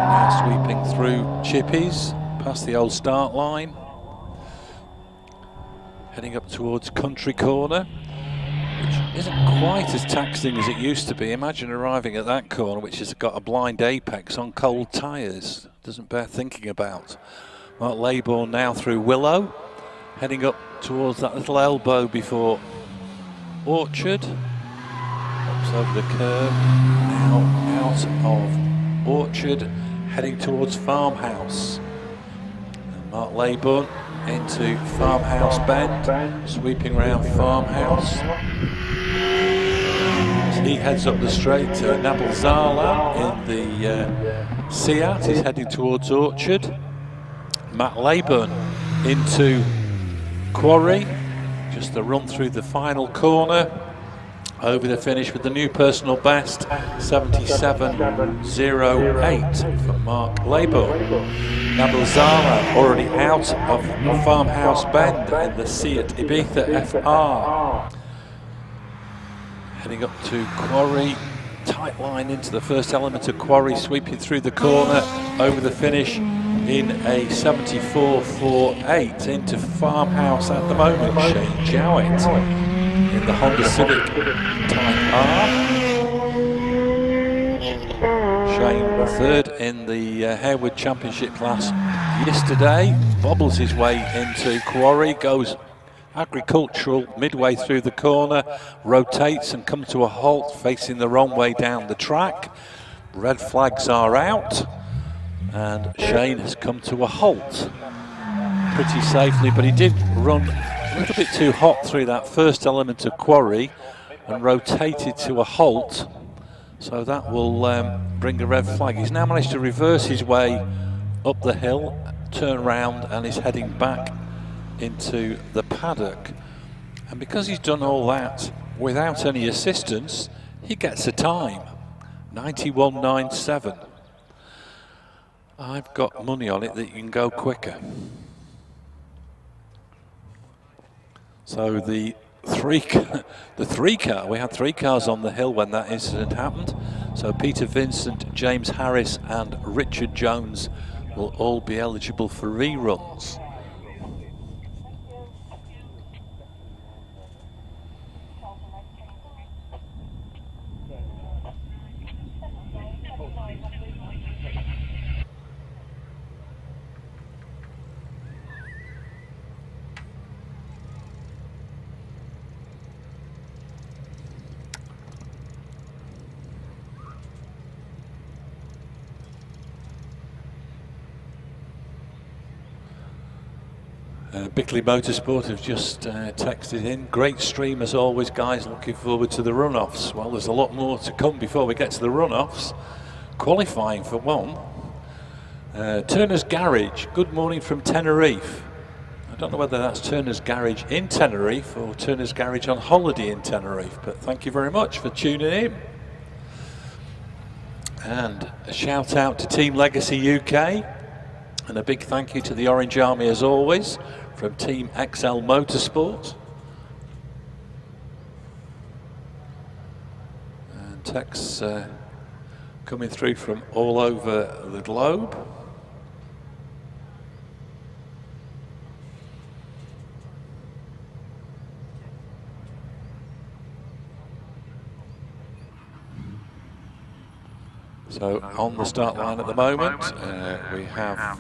A: now sweeping through Chippies, past the old start line. Heading up towards Country Corner, which isn't quite as taxing as it used to be. Imagine arriving at that corner, which has got a blind apex on cold tyres. Doesn't bear thinking about. Mark Leyburn now through Willow, heading up towards that little elbow before Orchard. Ups over the curve, now out of Orchard, heading towards Farmhouse. And Mark Leyburn into Farmhouse Bend, sweeping round Farmhouse. He heads up the straight to Nabil Zala in the Seat. He's heading towards Orchard. Matt Leyburn into Quarry. Just a run through the final corner. Over the finish with the new personal best, 77.08 from Mark Leyburn. Nabil Zala already out of Farmhouse Bend in the Seat Ibiza FR. Heading up to Quarry, tight line into the first element of Quarry, sweeping through the corner, over the finish in a 74.48 into Farmhouse at the moment. Shane Jowett in the Honda Civic Type R. Shane third in the Harewood Championship class yesterday, bobbles his way into Quarry, goes agricultural midway through the corner, rotates and comes to a halt facing the wrong way down the track. Red flags are out and Shane has come to a halt pretty safely, but he did run a little bit too hot through that first element of Quarry and rotated to a halt, so that will bring a red flag. He's now managed to reverse his way up the hill, turn round and is heading back into the paddock. And because he's done all that without any assistance, he gets a time, 91.97. I've got money on it that you can go quicker. So the three car, we had 3 cars on the hill when that incident happened. So Peter Vincent, James Harris and Richard Jones will all be eligible for reruns. Bickley Motorsport have just texted in. Great stream as always, guys. Looking forward to the runoffs. Well, there's a lot more to come before we get to the runoffs. Qualifying for one. Turner's Garage. Good morning from Tenerife. I don't know whether that's Turner's Garage in Tenerife or Turner's Garage on holiday in Tenerife, but thank you very much for tuning in. And a shout out to Team Legacy UK. And a big thank you to the Orange Army as always from Team XL Motorsport. And texts coming through from all over the globe. So on the start line at the moment, we have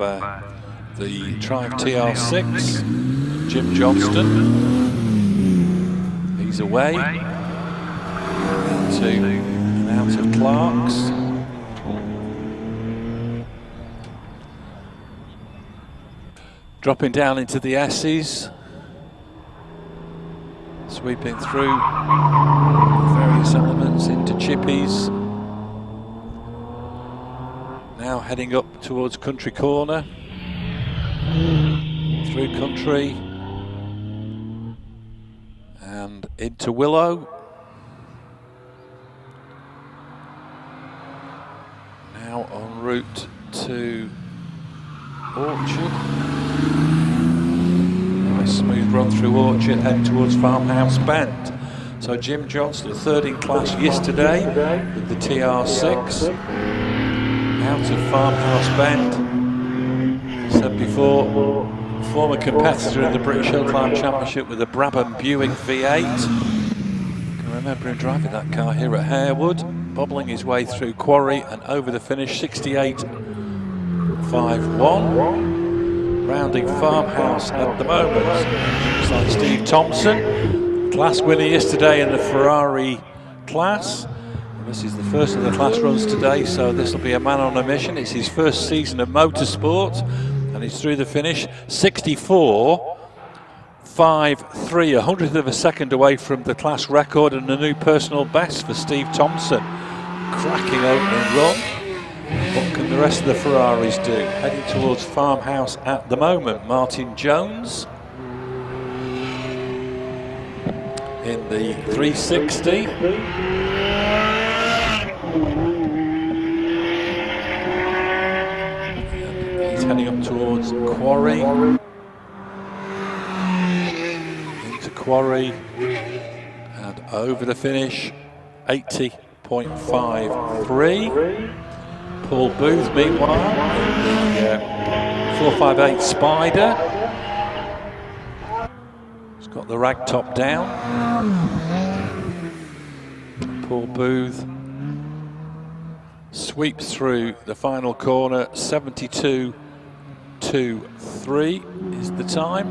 A: the Triumph TR6, Jim Johnston. He's away into and out of Clark's. Dropping down into the S's, sweeping through various elements into Chippies. Now heading up towards Country Corner, through Country and into Willow. Now en route to Orchard. Nice smooth run through Orchard, heading towards Farmhouse Bend. So Jim Johnston, third in class yesterday with the TR6. Out of Farmhouse Bend. Said before, former competitor in the British Hillclimb Championship with a Brabham Buick V8. Can remember him driving that car here at Harewood, bobbling his way through Quarry and over the finish, 68.51. Rounding Farmhouse at the moment. Looks like Steve Thompson, class winner yesterday in the Ferrari class. This is the first of the class runs today, so this will be a man on a mission. It's his first season of motorsport, and he's through the finish. 64.53, a hundredth of a second away from the class record and a new personal best for Steve Thompson. Cracking opening run. What can the rest of the Ferraris do? Heading towards Farmhouse at the moment. Martin Jones in the 360. Heading up towards Quarry, into Quarry, and over the finish, 80.53. Paul Booth, meanwhile, in the 458 Spider. He's got the rag top down. Paul Booth sweeps through the final corner, 72.23 is the time.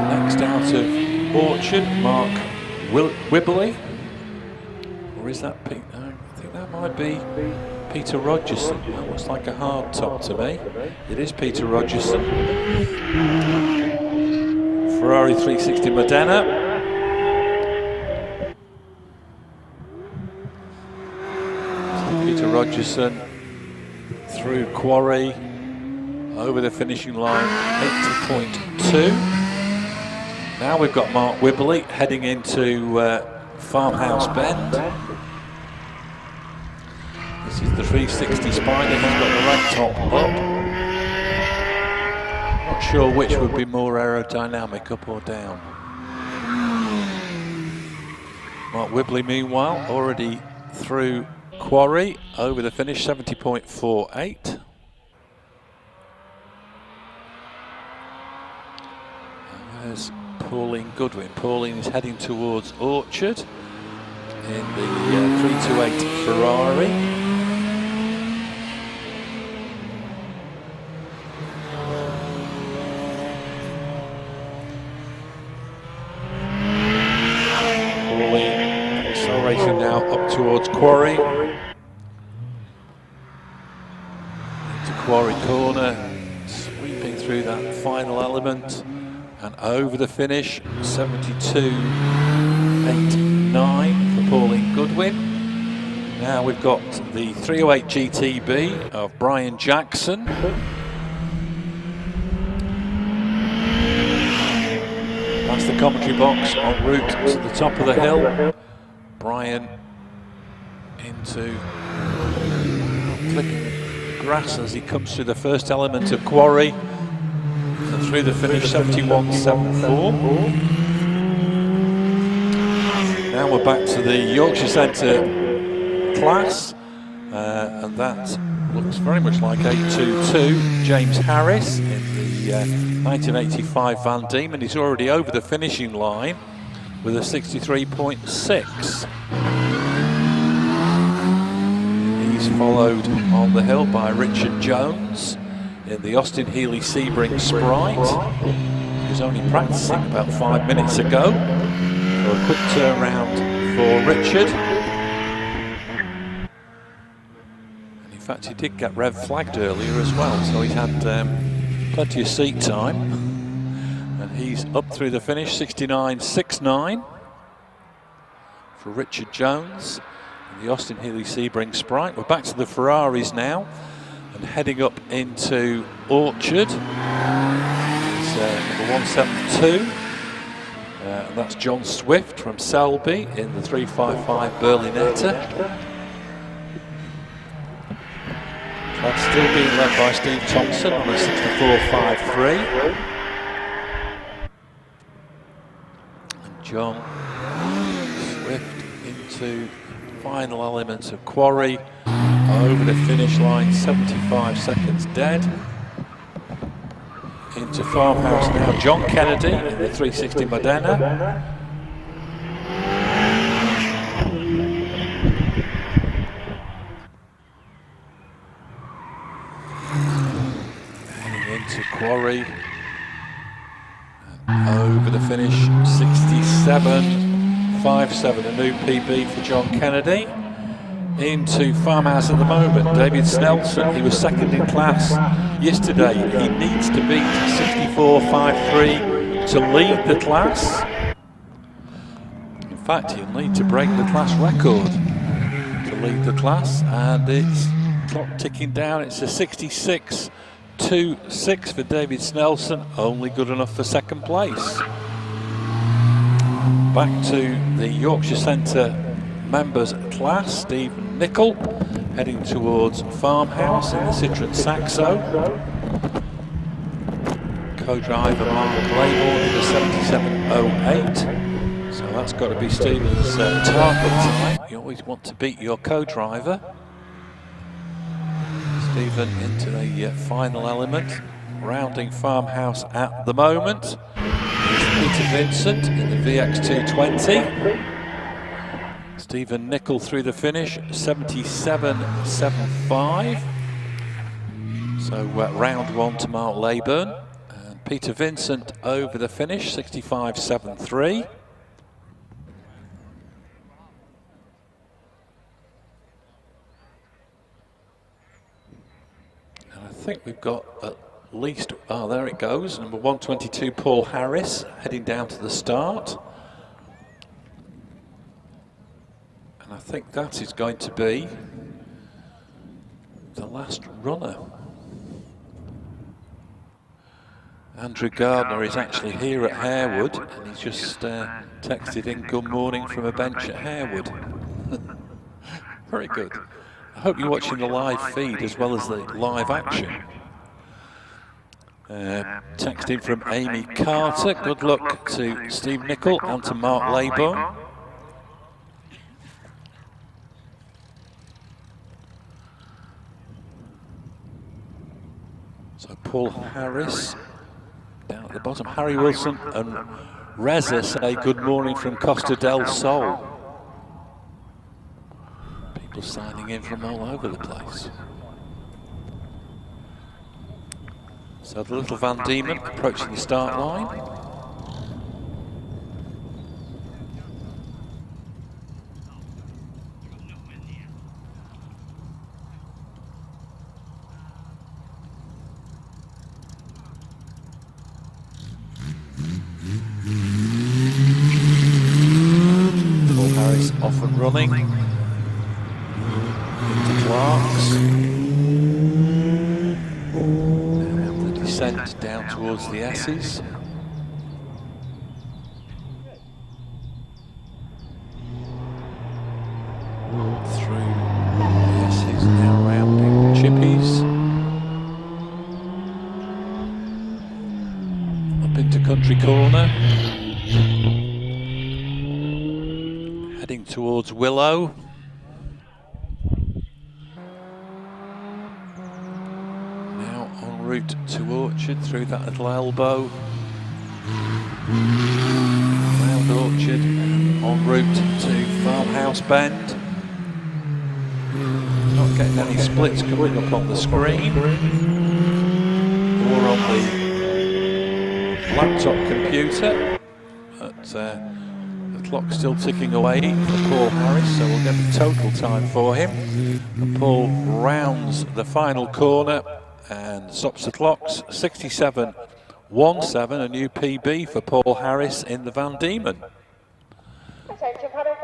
A: Next out of Orchard, Mark Whibley. Or is that Pete? No, I think that might be Peter Rogerson. That looks like a hard top to me. It is Peter Rogerson. Ferrari 360 Modena. Peter Rogerson through Quarry, over the finishing line, 80.2. Now we've got Mark Whibley heading into Farmhouse Bend. This is the 360 Spider. He's got the right top up. Not sure which would be more aerodynamic, up or down. Mark Whibley, meanwhile, already through Quarry, over the finish, 70.48. There's Pauline Goodwin. Pauline is heading towards Orchard in the 328 Ferrari. Pauline accelerating now up towards Quarry. Into Quarry corner, sweeping through that final element. And over the finish, 72.89 for Pauline Goodwin. Now we've got the 308 GTB of Brian Jackson. That's the commentary box en route to the top of the hill. Brian into clipping grass as he comes through the first element of Quarry. And through the finish, 71.74. Now we're back to the Yorkshire Centre class, and that looks very much like 822 James Harris in the 1985 Van Diemen. He's already over the finishing line with a 63.6. He's followed on the hill by Richard Jones in the Austin Healey Sebring Sprite. He was only practicing about 5 minutes ago. So a quick turnaround for Richard. And in fact, he did get rev flagged earlier as well, so he's had plenty of seat time. And he's up through the finish, 69.69 for Richard Jones in the Austin Healey Sebring Sprite. We're back to the Ferraris now. And heading up into Orchard is number 172, and that's John Swift from Selby in the 355 Berlinetta. That's still being led by Steve Thompson on a 64.53. And John Swift into final elements of Quarry. Over the finish line, 75 seconds dead. Into Farmhouse now, John Kennedy in the 360 Modena. Heading into Quarry. And over the finish, 67.57, a new PB for John Kennedy. Into Farmhouse at the moment, David Snelson, he was second in class yesterday. He needs to beat 64.53 to lead the class. In fact, he'll need to break the class record to lead the class, and it's clock ticking down. It's a 66.26 for David Snelson, only good enough for second place. Back to the Yorkshire Centre members class, Stephen Nicol heading towards Farmhouse in the Citroen Saxo. Co-driver Mark Claiborne in the 77.08. So that's got to be Stephen's target time. You always want to beat your co-driver. Stephen into the final element, rounding Farmhouse at the moment. Here's Peter Vincent in the VX220. Stephen Nicol through the finish, 77.75. So round one to Mark Leyburn. And Peter Vincent over the finish, 65.73. And I think we've got at least, oh, there it goes, number 122, Paul Harris, heading down to the start. And I think that is going to be the last runner. Andrew Gardner is actually here at Harewood, and he's just texted in good morning from a bench at Harewood. Very good. I hope you're watching the live feed as well as the live action. Text in from Amy Carter. Good luck to Steve Nicol and to Mark Laybourne. So Paul Harris down at the bottom. Harry Wilson and Reza say good morning from Costa del Sol. People signing in from all over the place. So the little Van Diemen approaching the start line. Paul Harris off and running. Into Clark's. Descent down towards the S's. Through the S's, now rounding Chippies. Up into Country Corner. Heading towards Willow. Route to Orchard through that little elbow. Round Orchard, en route to Farmhouse Bend. Not getting any splits coming up on the screen or on the laptop computer. But the clock's still ticking away for Paul Harris, so we'll get the total time for him. And Paul rounds the final corner and stops the clocks. 67.17, a new PB for Paul Harris in the Van Diemen.
B: Attention paddock,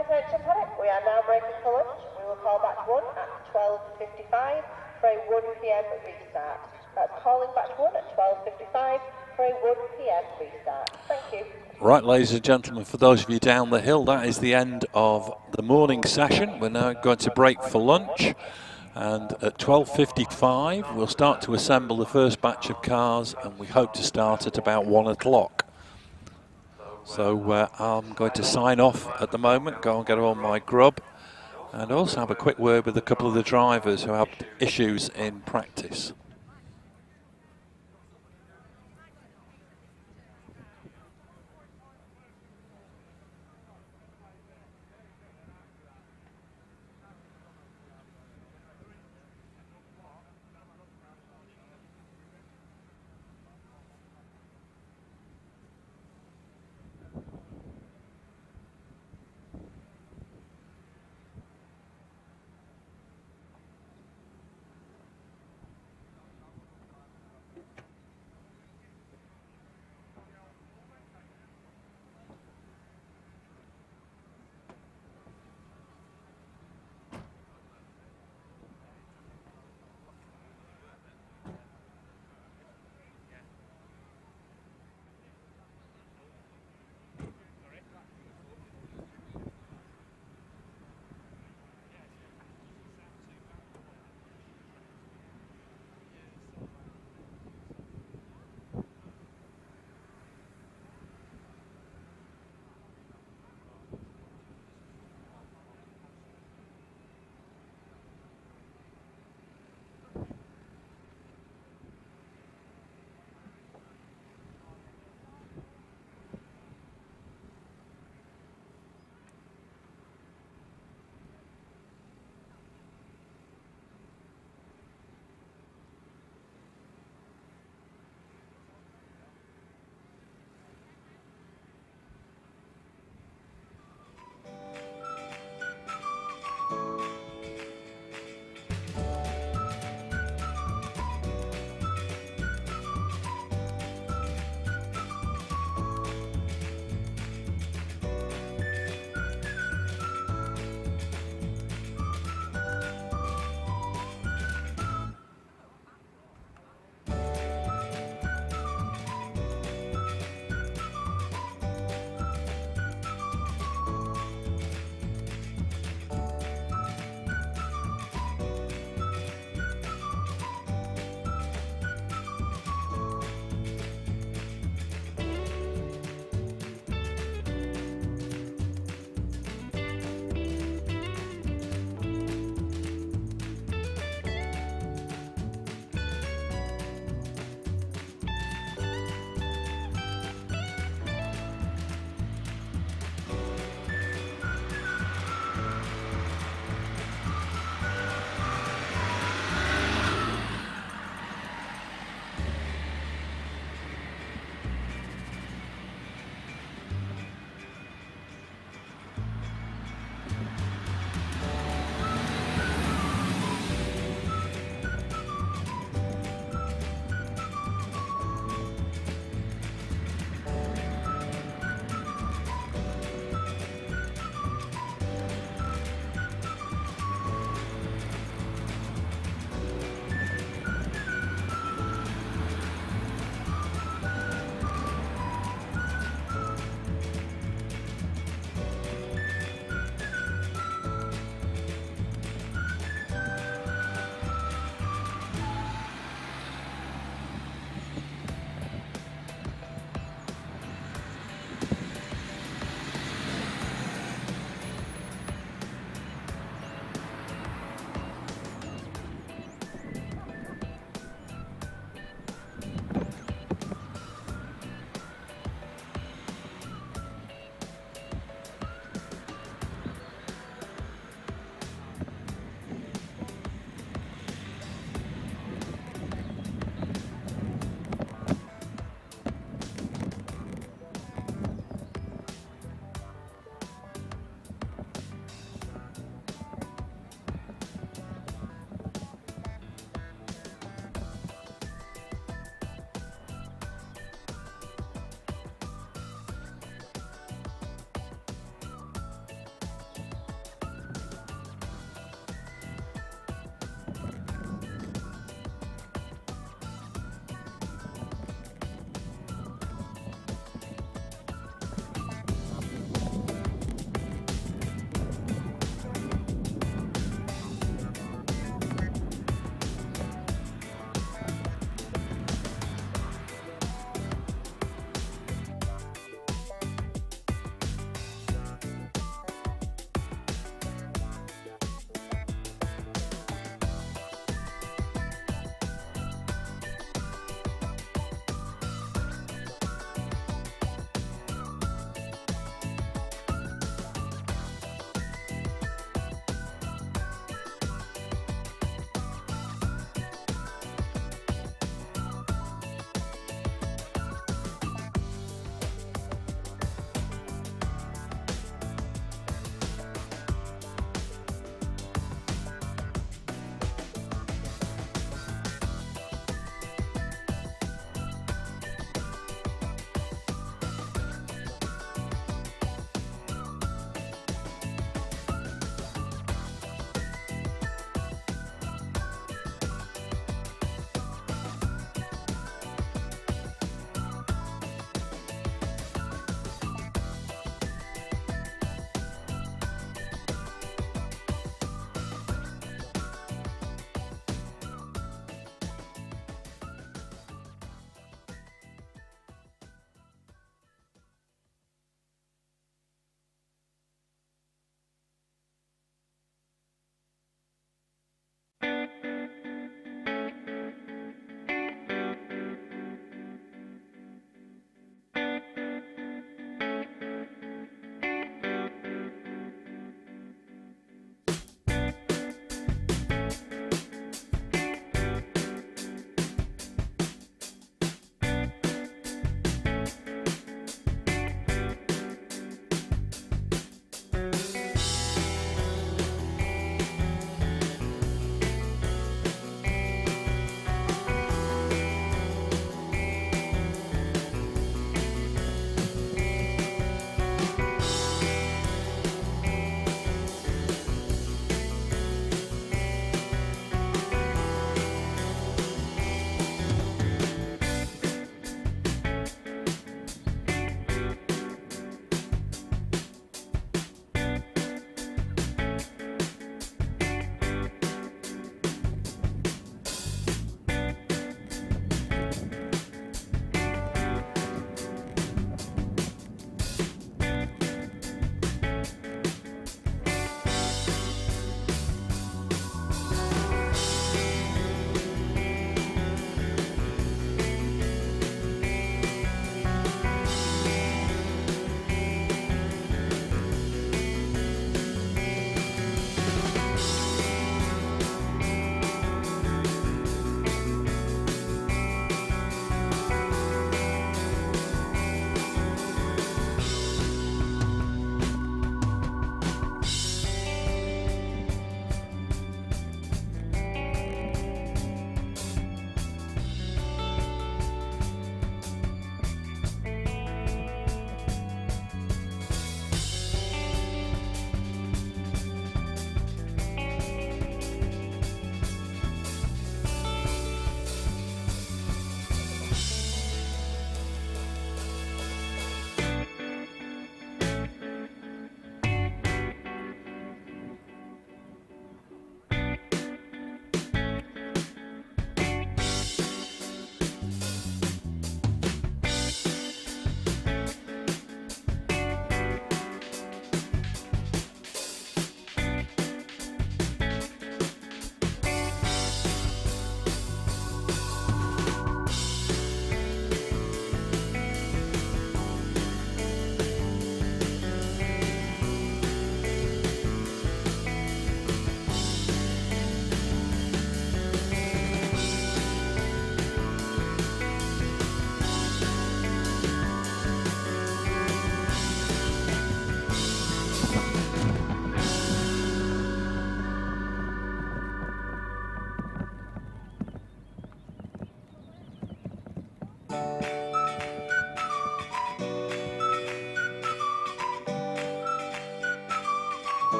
B: we are now breaking for lunch. We will call batch 1 at 12:55 for a 1 PM restart. That's calling batch 1 at 12:55 for a 1 PM restart. Thank you.
A: Right, ladies and gentlemen, for those of you down the hill, that is the end of the morning session. We're now going to break for lunch. And at 12:55, we'll start to assemble the first batch of cars, and we hope to start at about 1 o'clock. So I'm going to sign off at the moment, go and get all my grub, and also have a quick word with a couple of the drivers who had issues in practice.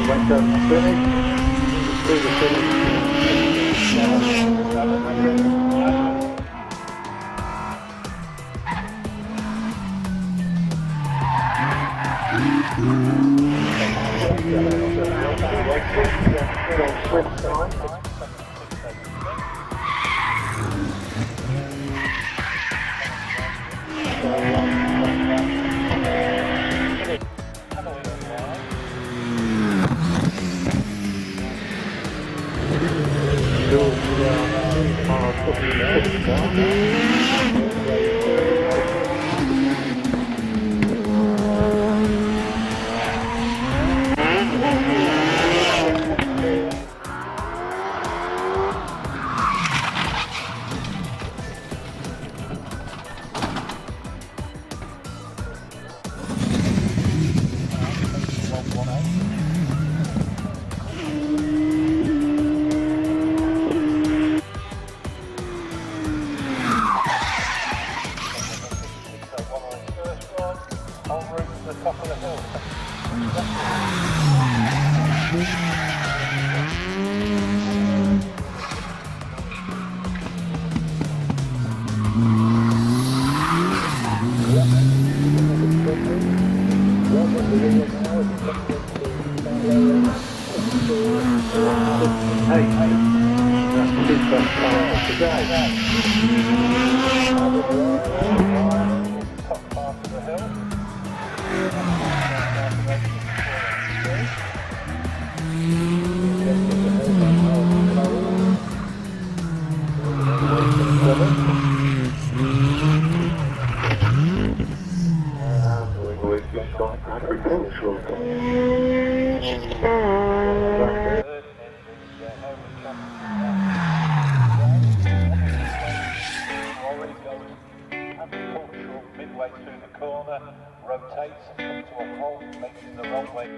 C: Went down the finish, through the finish.
D: Midway through the corner, rotates and comes to a halt, making the wrong way.